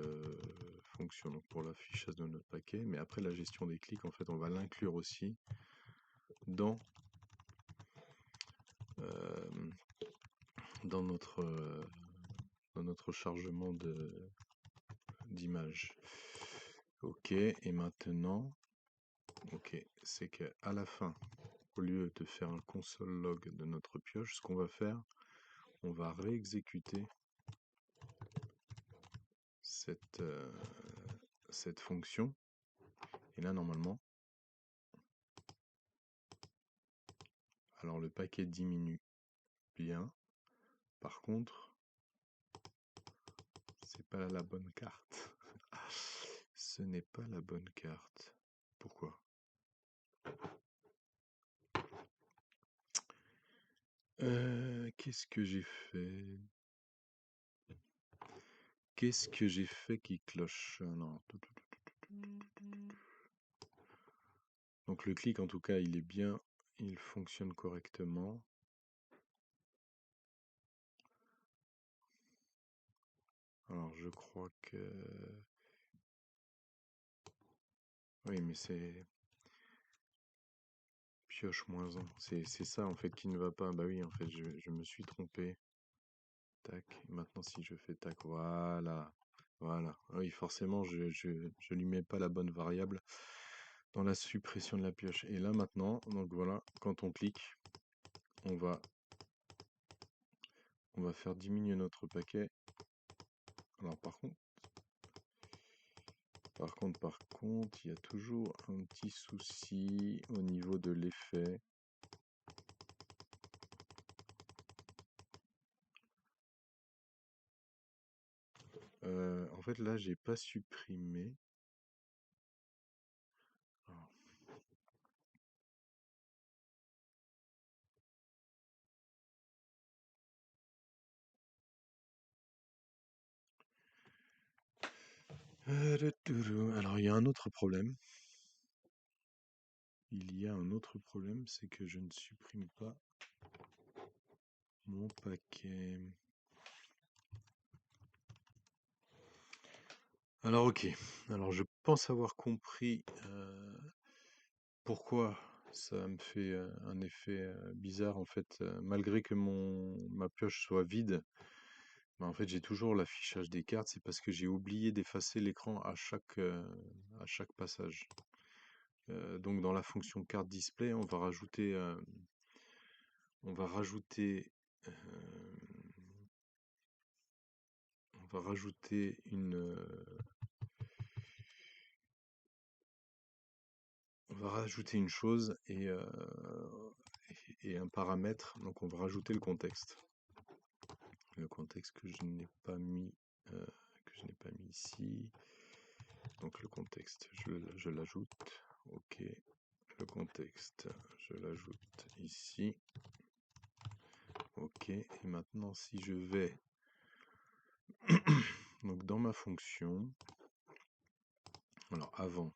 fonction donc pour l'affichage de notre paquet. Mais après la gestion des clics, en fait, on va l'inclure aussi dans, euh, dans notre chargement d'image. Ok, et maintenant, ok, c'est que à la fin, au lieu de faire un console log de notre pioche, ce qu'on va faire, on va réexécuter cette, cette fonction. Et là, normalement, alors le paquet diminue bien. Par contre, c'est pas la bonne carte. Ce n'est pas la bonne carte. Pourquoi? Qu'est-ce que j'ai fait? Qu'est-ce que j'ai fait qui cloche? Non. Donc le clic, en tout cas, il est bien, il fonctionne correctement. Alors je crois que... Oui, mais c'est pioche moins 1. C'est ça en fait qui ne va pas. Bah oui, en fait, je me suis trompé. Tac. Maintenant, si je fais tac, voilà. Voilà. Ah oui, forcément, je lui mets pas la bonne variable dans la suppression de la pioche. Et là maintenant, donc voilà, quand on clique, on va faire diminuer notre paquet. Alors par contre, il y a toujours un petit souci au niveau de l'effet. En fait, là, j'ai pas supprimé. Alors, il y a un autre problème. Il y a un autre problème, c'est que je ne supprime pas mon paquet. Alors, ok. Alors, je pense avoir compris pourquoi ça me fait un effet bizarre. En fait, malgré que ma pioche soit vide, bah, en fait, j'ai toujours l'affichage des cartes. C'est parce que j'ai oublié d'effacer l'écran à chaque passage. Donc, dans la fonction carte display, on va rajouter, euh, on va rajouter une chose et un paramètre. Donc, on va rajouter le contexte. Le contexte que je n'ai pas mis, ici. Donc, le contexte, je l'ajoute. Ok. Le contexte, je l'ajoute ici. Ok. Et maintenant, si je vais donc dans ma fonction, alors avant,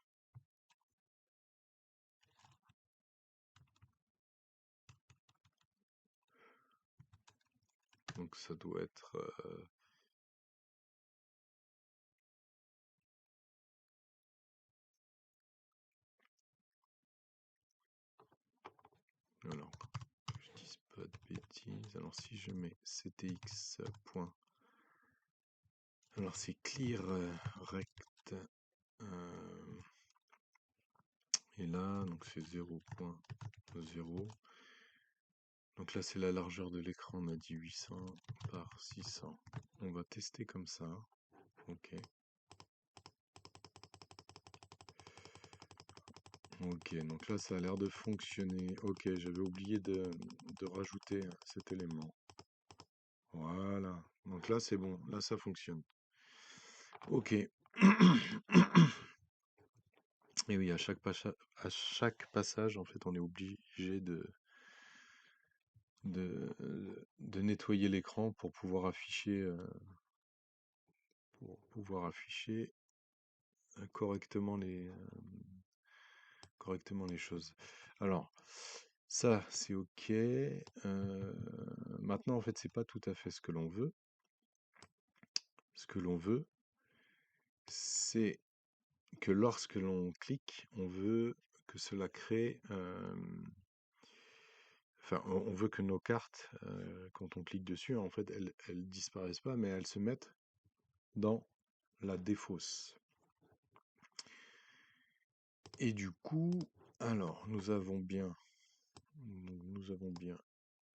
donc ça doit être alors que je dise pas de bêtises. Alors si je mets ctx point, alors c'est clear rect et là donc c'est 0.0. Donc là c'est la largeur de l'écran, on a dit 800 par 600. On va tester comme ça. Ok. Ok, donc là ça a l'air de fonctionner. Ok, j'avais oublié de rajouter cet élément. Voilà, donc là c'est bon, là ça fonctionne. Ok. Et oui, à chaque passage, en fait, on est obligé de nettoyer l'écran pour pouvoir afficher, correctement les choses. Alors, Ça, c'est OK. Maintenant, en fait, c'est pas tout à fait ce que l'on veut. Ce que l'on veut, c'est que lorsque l'on clique, on veut que cela crée, enfin, on veut que nos cartes, quand on clique dessus, en fait, elles disparaissent pas, mais elles se mettent dans la défausse. Et du coup, alors, nous avons bien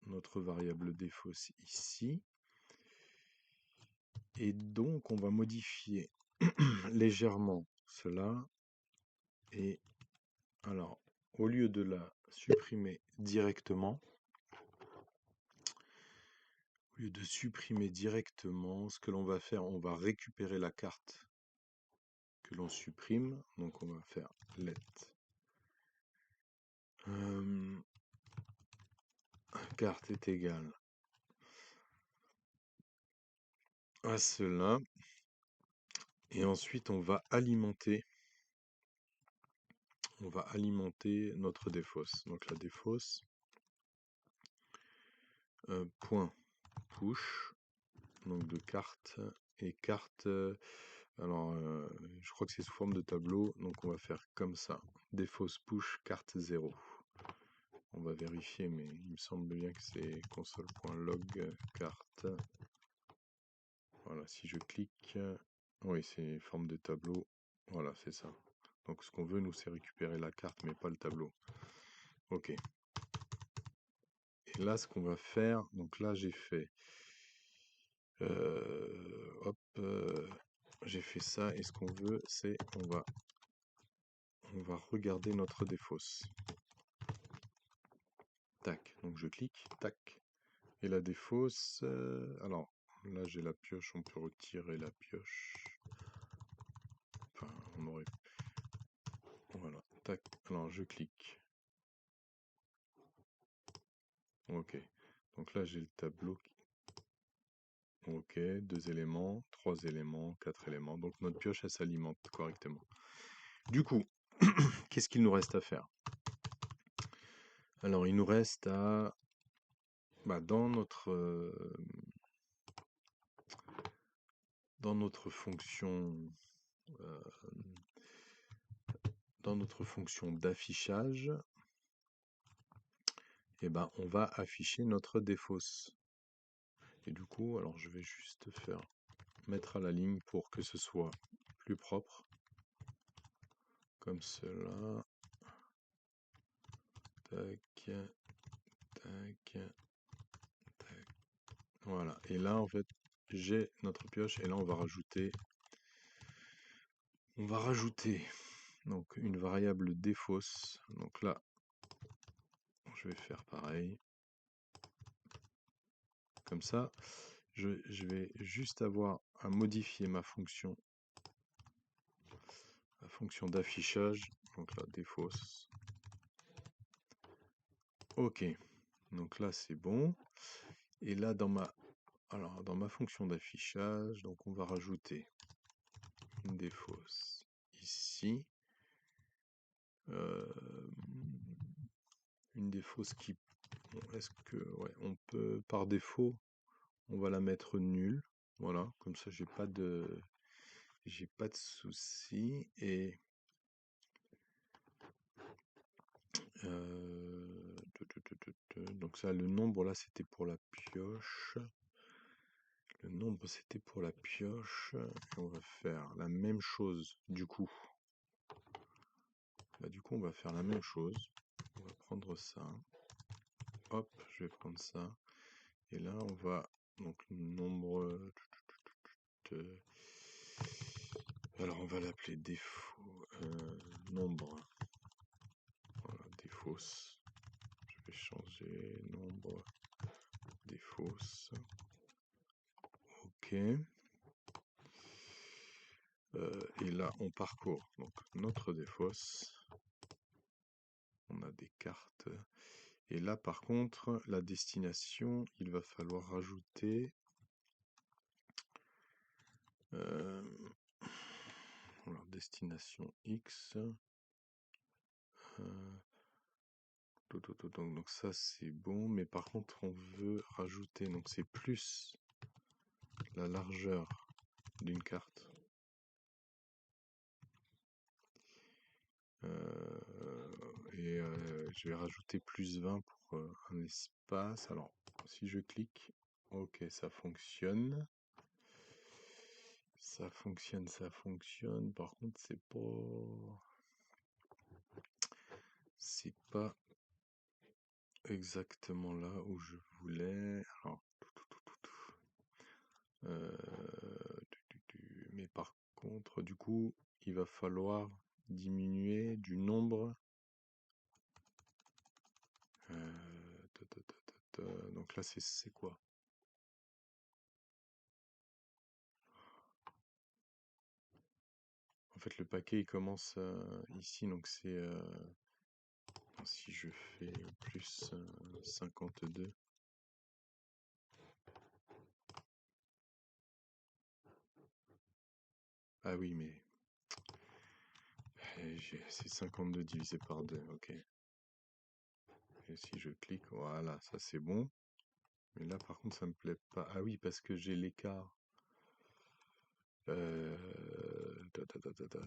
notre variable défausse ici. Et donc, on va modifier légèrement cela. Et alors, au lieu de la supprimer directement, ce que l'on va faire, on va récupérer la carte que l'on supprime. Donc, on va faire let carte est égale à cela. Et ensuite, on va alimenter notre défausse. Donc, la défausse, point push, donc de carte, et carte, alors je crois que c'est sous forme de tableau, donc on va faire comme ça, défausse push carte 0. On va vérifier, mais il me semble bien que c'est console.log carte. Voilà, si je clique, oui, c'est forme de tableau, voilà, c'est ça. Donc ce qu'on veut, nous, c'est récupérer la carte, mais pas le tableau. Ok. Et là, ce qu'on va faire, donc là, j'ai fait hop, j'ai fait ça, et ce qu'on veut, c'est on va regarder notre défausse. Tac, donc je clique, tac. Et la défausse, alors là j'ai la pioche, on peut retirer la pioche. Enfin, on aurait. Voilà, tac. Alors je clique. Ok. Donc là j'ai le tableau. Ok, 2 éléments, 3 éléments, 4 éléments. Donc notre pioche elle s'alimente correctement. Du coup, qu'est-ce qu'il nous reste à faire? Alors il nous reste à dans notre fonction d'affichage, on va afficher notre défausse. Et du coup, alors je vais juste mettre à la ligne pour que ce soit plus propre. Comme cela. Tac, tac, tac. Voilà. Et là, en fait, j'ai notre pioche. Et là, on va rajouter donc une variable défausse. Donc là, je vais faire pareil. Comme ça, je vais juste avoir à modifier ma fonction d'affichage. Donc là, défausse. Ok. Donc là, c'est bon. Et là, dans ma fonction d'affichage, donc on va rajouter une défausse ici. Une défausse qui... Est-ce que... Ouais, on peut, par défaut, on va la mettre nulle. Voilà, comme ça, j'ai pas de souci. Et... donc ça, le nombre, là, c'était pour la pioche. Le nombre, c'était pour la pioche. Et on va faire la même chose, du coup. Du coup, on va faire la même chose. On va prendre ça. Hop, je vais prendre ça. Et là, on va... Donc, nombre... Alors, on va l'appeler défaut... nombre. Voilà, défausse. Je vais changer nombre défausse. Ok. Et là, on parcourt donc notre défausse. On a des cartes. Et là, par contre, la destination, il va falloir rajouter... alors, destination X. Donc ça c'est bon, mais par contre on veut rajouter, donc c'est plus la largeur d'une carte. Je vais rajouter plus 20 pour un espace. Alors si je clique, ok, ça fonctionne. Ça fonctionne. Par contre, c'est pas exactement là où je voulais. Alors, mais par contre, du coup, il va falloir diminuer du nombre. Donc là, c'est quoi? En fait, le paquet, il commence ici, donc c'est... si je fais plus 52. Ah oui, mais... C'est 52 divisé par 2, ok. Et si je clique, voilà, ça c'est bon. Mais là, par contre, ça me plaît pas. Ah oui, parce que j'ai l'écart.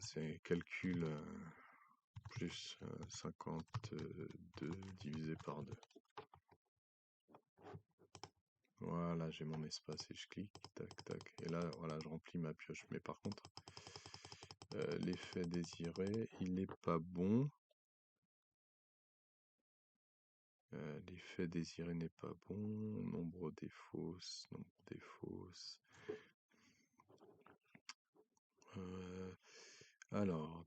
C'est calcul plus 52 divisé par 2. Voilà, j'ai mon espace et je clique, tac, tac. Et là, voilà, je remplis ma pioche. Mais par contre, l'effet désiré, il n'est pas bon. L'effet désiré n'est pas bon. Nombre des fausses, nombre des fausses. Alors,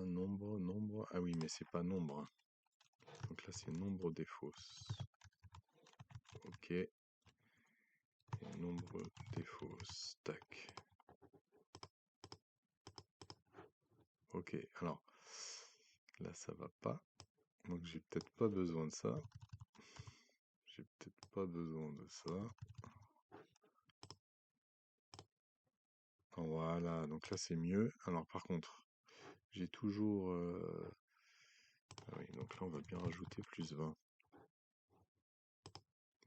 nombre. Ah oui, mais c'est pas nombre. Donc là, c'est nombre des fausses. Ok. Et nombre des fausses. Tac. Ok, alors. Là, ça va pas. Donc, j'ai peut-être pas besoin de ça. J'ai peut-être pas besoin de ça. Voilà, donc là, c'est mieux. Alors, par contre, j'ai toujours... Ah oui, donc là, on va bien rajouter plus 20.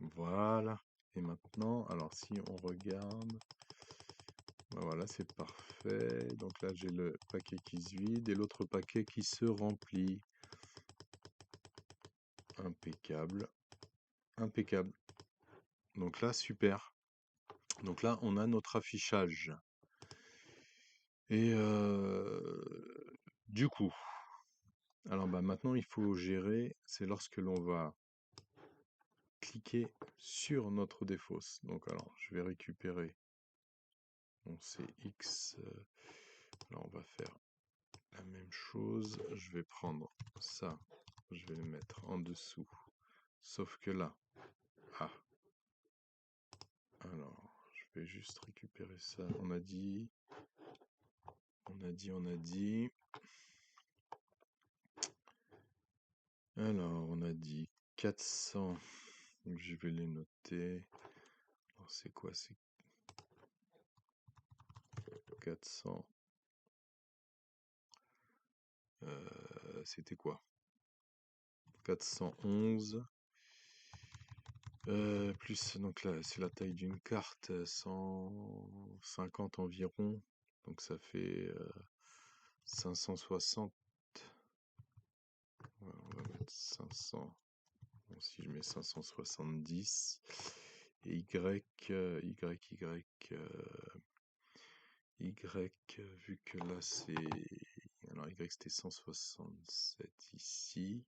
Voilà. Et maintenant, alors si on regarde, ben voilà, c'est parfait. Donc là, j'ai le paquet qui se vide et l'autre paquet qui se remplit. Impeccable. Impeccable. Donc là, super. Donc là, on a notre affichage. Et du coup, alors bah, maintenant, il faut gérer, c'est lorsque l'on va cliquer sur notre défausse. Donc alors, je vais récupérer mon CX. Alors, on va faire la même chose, je vais prendre ça, je vais le mettre en dessous. Sauf que là, alors, je vais juste récupérer ça. On a dit 400. Donc je vais les noter. Alors c'est quoi? C'est 400. C'était quoi? 411. Plus, donc là, c'est la taille d'une carte, 150 environ. Donc ça fait 560. Ouais, on va mettre 500. Bon, si je mets 570. Et vu que là c'est... Alors Y c'était 167 ici.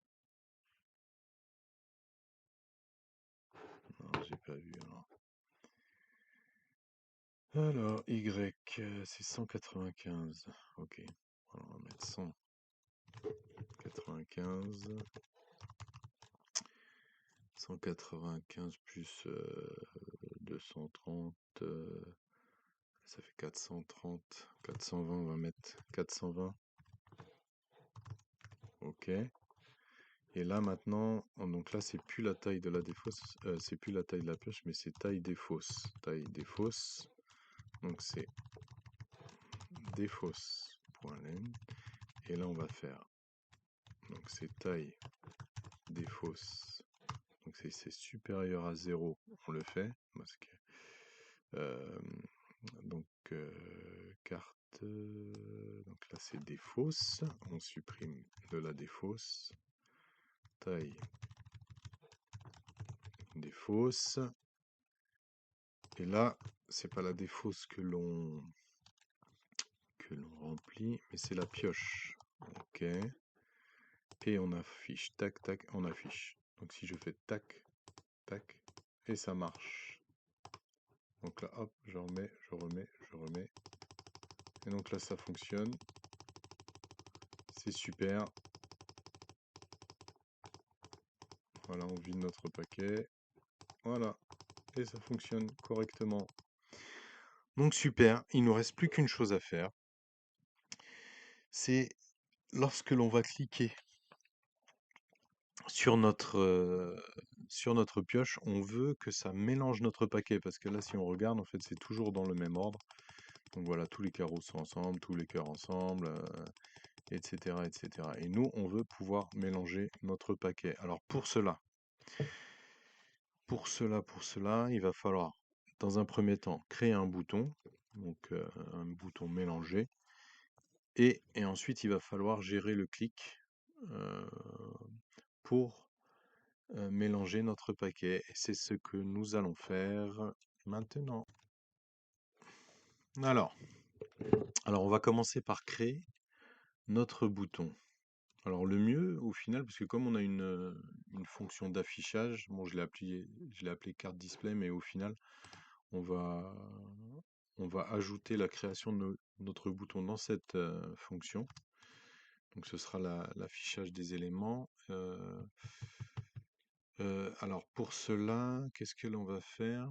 Non, j'ai pas vu alors. Alors, Y, c'est 195. Ok. Alors, on va mettre 195. 195 plus 230. Ça fait 430. 420, on va mettre 420. Ok. Et là maintenant, donc là c'est plus la taille de la défausse, c'est plus la taille de la pioche, mais c'est taille défausse. Taille défausse. Donc c'est défausse.len. Et là on va faire donc c'est taille des fosses, donc c'est supérieur à 0, on le fait, parce que donc carte, donc là c'est des fosses, on supprime de la défausse, taille des fosses, et là c'est pas la défausse que l'on remplit, mais c'est la pioche. Ok, et on affiche, tac tac, on affiche. Donc si je fais tac tac, et ça marche. Donc là hop, je remets, et donc là ça fonctionne, c'est super. Voilà, on vide notre paquet, voilà, et ça fonctionne correctement. Donc super, il ne nous reste plus qu'une chose à faire, c'est lorsque l'on va cliquer sur notre pioche, on veut que ça mélange notre paquet, parce que là si on regarde, en fait c'est toujours dans le même ordre. Donc voilà, tous les carreaux sont ensemble, tous les cœurs ensemble, etc., etc. Et nous, on veut pouvoir mélanger notre paquet. Alors pour cela, il va falloir, dans un premier temps, créer un bouton, donc un bouton mélanger, et ensuite il va falloir gérer le clic pour mélanger notre paquet. Et c'est ce que nous allons faire maintenant. Alors, on va commencer par créer notre bouton. Alors le mieux au final, parce que comme on a une fonction d'affichage, bon je l'ai appelé carte display, mais au final on va ajouter la création de notre bouton dans cette fonction. Donc ce sera l'affichage des éléments. Alors pour cela, qu'est-ce que l'on va faire?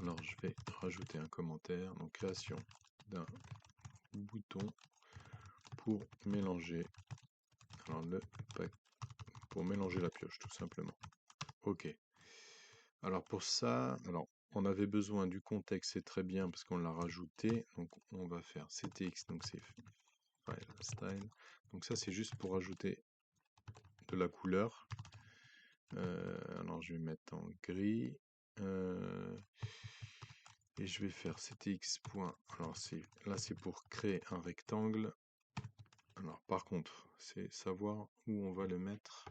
Alors je vais rajouter un commentaire, donc création d'un bouton pour mélanger, alors pour mélanger la pioche tout simplement. Ok. Alors pour ça, on avait besoin du contexte, c'est très bien parce qu'on l'a rajouté, donc on va faire ctx, donc c'est file style, donc ça c'est juste pour ajouter de la couleur. Alors je vais mettre en gris, et je vais faire ctx point, alors là c'est pour créer un rectangle. Alors par contre, c'est savoir où on va le mettre.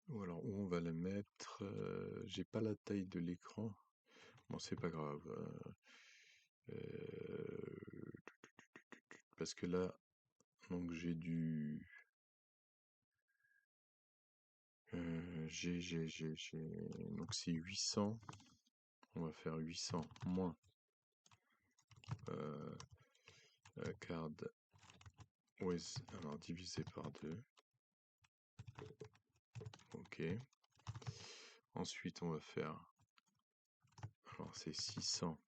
Ou alors où on va le mettre, j'ai pas la taille de l'écran, bon c'est pas grave, parce que là donc j'ai du donc c'est 800, on va faire 800 moins card with, alors divisé par 2, ok, ensuite on va faire, alors c'est 600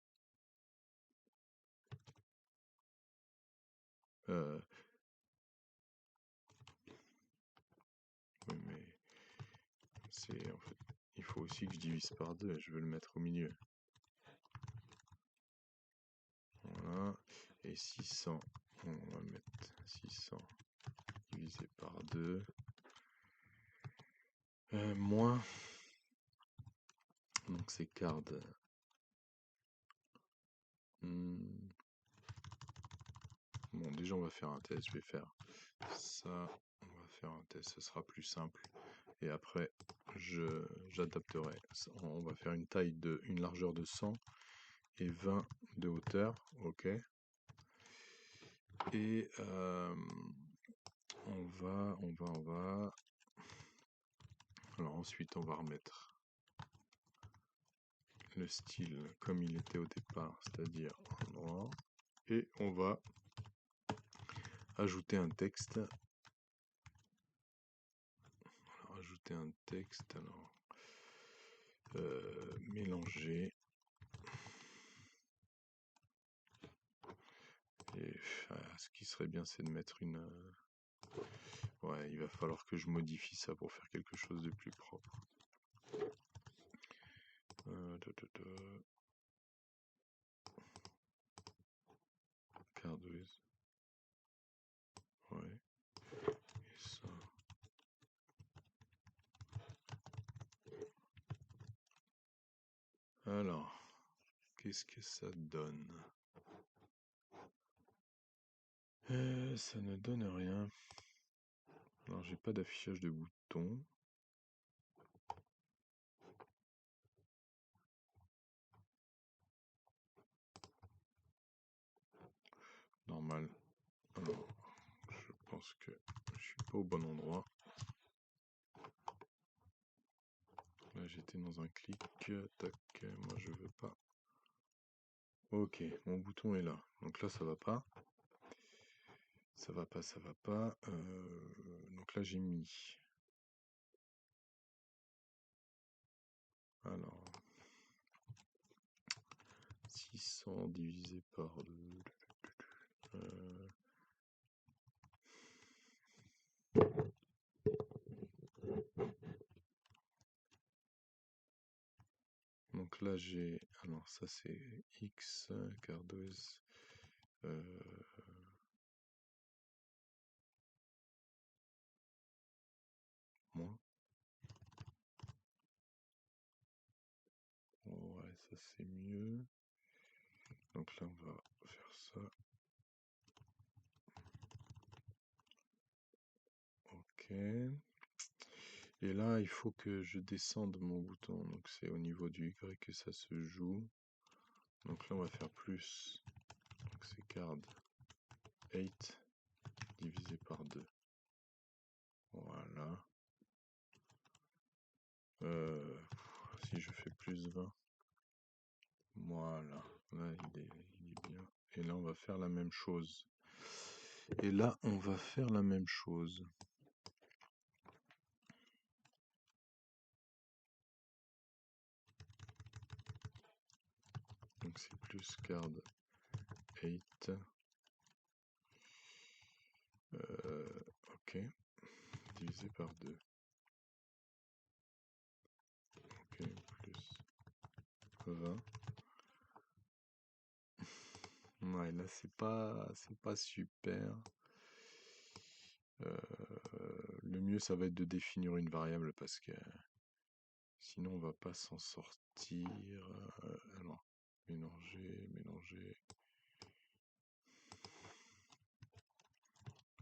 oui, mais c'est en fait, il faut aussi que je divise par 2, je veux le mettre au milieu. Voilà, et 600, on va mettre 600 divisé par 2, moins, donc c'est card. Bon, déjà on va faire un test, je vais faire ça, on va faire un test, ce sera plus simple. Et après, j'adapterai. On va faire une largeur de 100 et 20 de hauteur, ok. Et on va. Alors ensuite, on va remettre le style comme il était au départ, c'est-à-dire endroit. Et on va ajouter un texte. Alors, ajouter un texte, alors mélanger. Et ce qui serait bien, c'est de mettre une... ouais, il va falloir que je modifie ça pour faire quelque chose de plus propre. Cardoise. Ouais. Et ça. Alors, qu'est-ce que ça donne? Ça ne donne rien. Alors, j'ai pas d'affichage de boutons. Normal. Alors, je pense que je suis pas au bon endroit. Là, j'étais dans un clic. Tac, moi je veux pas. Ok, mon bouton est là. Donc là, ça va pas. Ça va pas, ça va pas. Donc là, j'ai mis. Alors, 600 divisé par 2. Donc là, j'ai. Alors, ça c'est X, Cardoise. Moins. Ouais, ça c'est mieux. Donc là, on va faire ça. Ok. Et là, il faut que je descende mon bouton. Donc c'est au niveau du Y que ça se joue. Donc là, on va faire plus. Donc c'est card 8 divisé par 2. Voilà. Si je fais plus 20. Voilà. Là, il est bien. Et là, on va faire la même chose. Et là, on va faire la même chose. Donc c'est plus card 8. Ok. Divisé par 2. Ok, plus 20. Ouais, là c'est pas super. Le mieux ça va être de définir une variable parce que sinon on va pas s'en sortir. Alors, mélanger.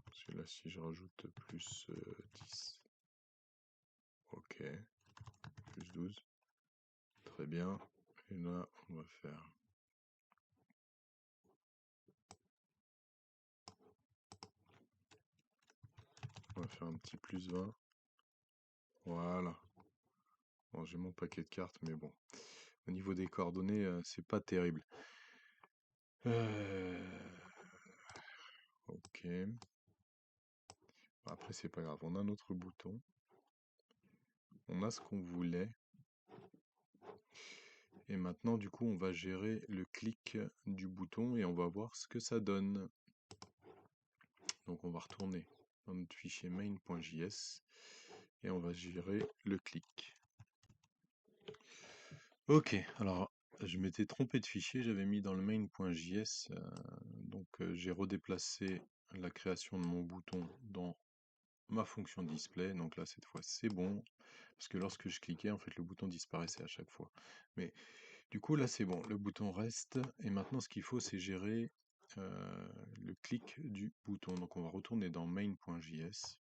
Parce que là si je rajoute plus 10. Ok. Plus 12. Très bien. Et là on va faire. On va faire un petit plus 20. Voilà. Bon, j'ai mon paquet de cartes, mais bon. Au niveau des coordonnées, c'est pas terrible. Ok. Après, c'est pas grave. On a notre bouton. On a ce qu'on voulait. Et maintenant, du coup, on va gérer le clic du bouton et on va voir ce que ça donne. Donc, on va retourner dans notre fichier main.js et on va gérer le clic. Ok, alors je m'étais trompé de fichier, j'avais mis dans le main.js, donc j'ai redéplacé la création de mon bouton dans ma fonction display, donc là cette fois c'est bon, parce que lorsque je cliquais en fait le bouton disparaissait à chaque fois. Mais du coup là c'est bon, le bouton reste, et maintenant ce qu'il faut c'est gérer le clic du bouton. Donc on va retourner dans main.js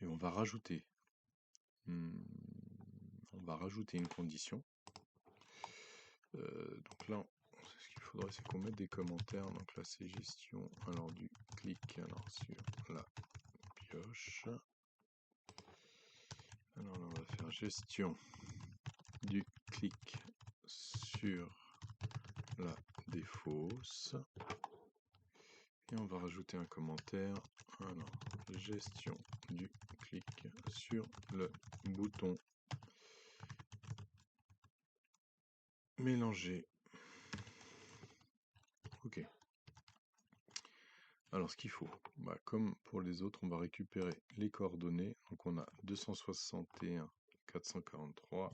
et on va rajouter une condition. Donc là, ce qu'il faudrait, c'est qu'on mette des commentaires. Donc là, c'est gestion alors du clic alors sur la pioche. Alors là, on va faire gestion du clic sur la défausse. Et on va rajouter un commentaire. Alors, gestion du clic sur le bouton mélanger. Ok. Alors ce qu'il faut, comme pour les autres, on va récupérer les coordonnées. Donc on a 261 443.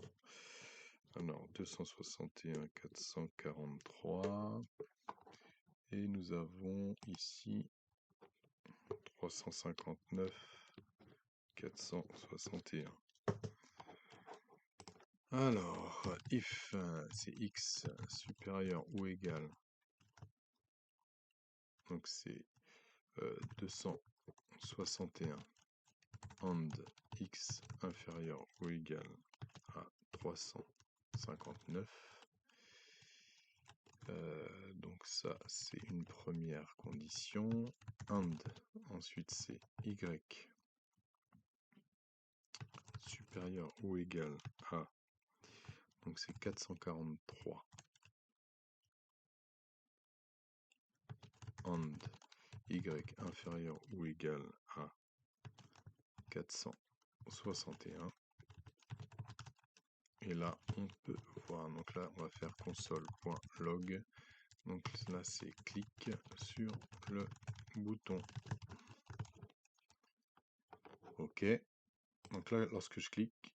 Alors, 261 443. Et nous avons ici 359 461. Alors, if c'est x supérieur ou égal, donc c'est 261 and x inférieur ou égal à 359. Donc ça, c'est une première condition. And, ensuite c'est y supérieur ou égal à, donc c'est 443. And y inférieur ou égal à 461. Et là, on peut voir, donc là, on va faire console.log. Donc là, c'est clic sur le bouton. OK. Donc là, lorsque je clique,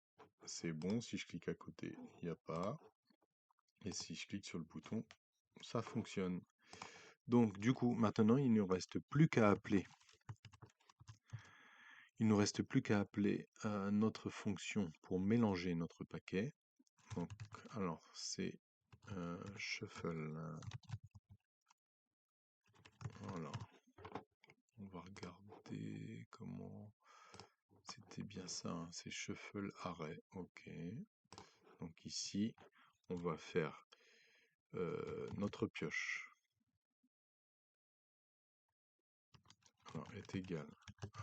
c'est bon. Si je clique à côté, il n'y a pas. Et si je clique sur le bouton, ça fonctionne. Donc du coup, maintenant, il ne nous reste plus qu'à appeler. Il nous reste plus qu'à appeler notre fonction pour mélanger notre paquet. Donc, alors, c'est shuffle. Voilà. On va regarder comment. C'était bien ça, hein, c'est shuffle array. OK. Donc ici, on va faire notre pioche. Alors, est égal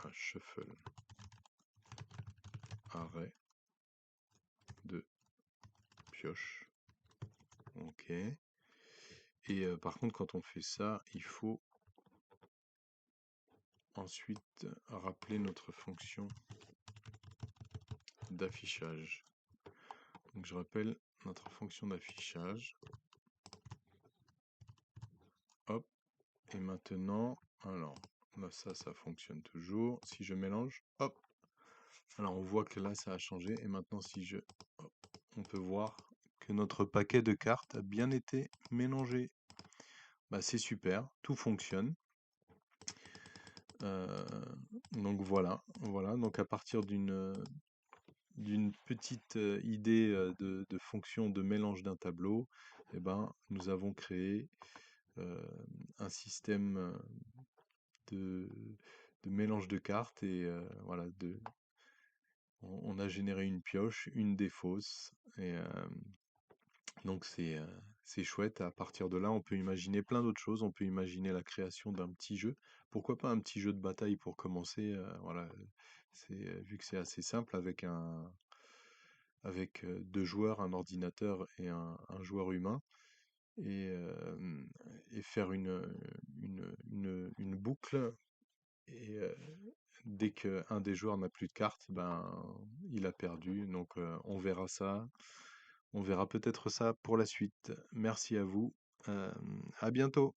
à shuffle array de pioche. OK. Et par contre, quand on fait ça, il faut ensuite rappeler notre fonction d'affichage. Donc je rappelle notre fonction d'affichage. Hop. Et maintenant, alors là, ça fonctionne toujours. Si je mélange, hop. Alors on voit que là, ça a changé. Et maintenant, si je... hop, on peut voir que notre paquet de cartes a bien été mélangé. Bah, c'est super, tout fonctionne. Donc voilà, donc à partir d'une petite idée de fonction de mélange d'un tableau, eh ben, nous avons créé un système de, de mélange de cartes et voilà, on a généré une pioche, une défausse et donc c'est chouette. À partir de là, on peut imaginer plein d'autres choses. On peut imaginer la création d'un petit jeu. Pourquoi pas un petit jeu de bataille pour commencer. Voilà, vu que c'est assez simple avec deux joueurs, un ordinateur et un joueur humain, et, et faire une boucle. Et dès qu'un des joueurs n'a plus de cartes, ben il a perdu. Donc on verra ça. On verra peut-être ça pour la suite. Merci à vous. À bientôt.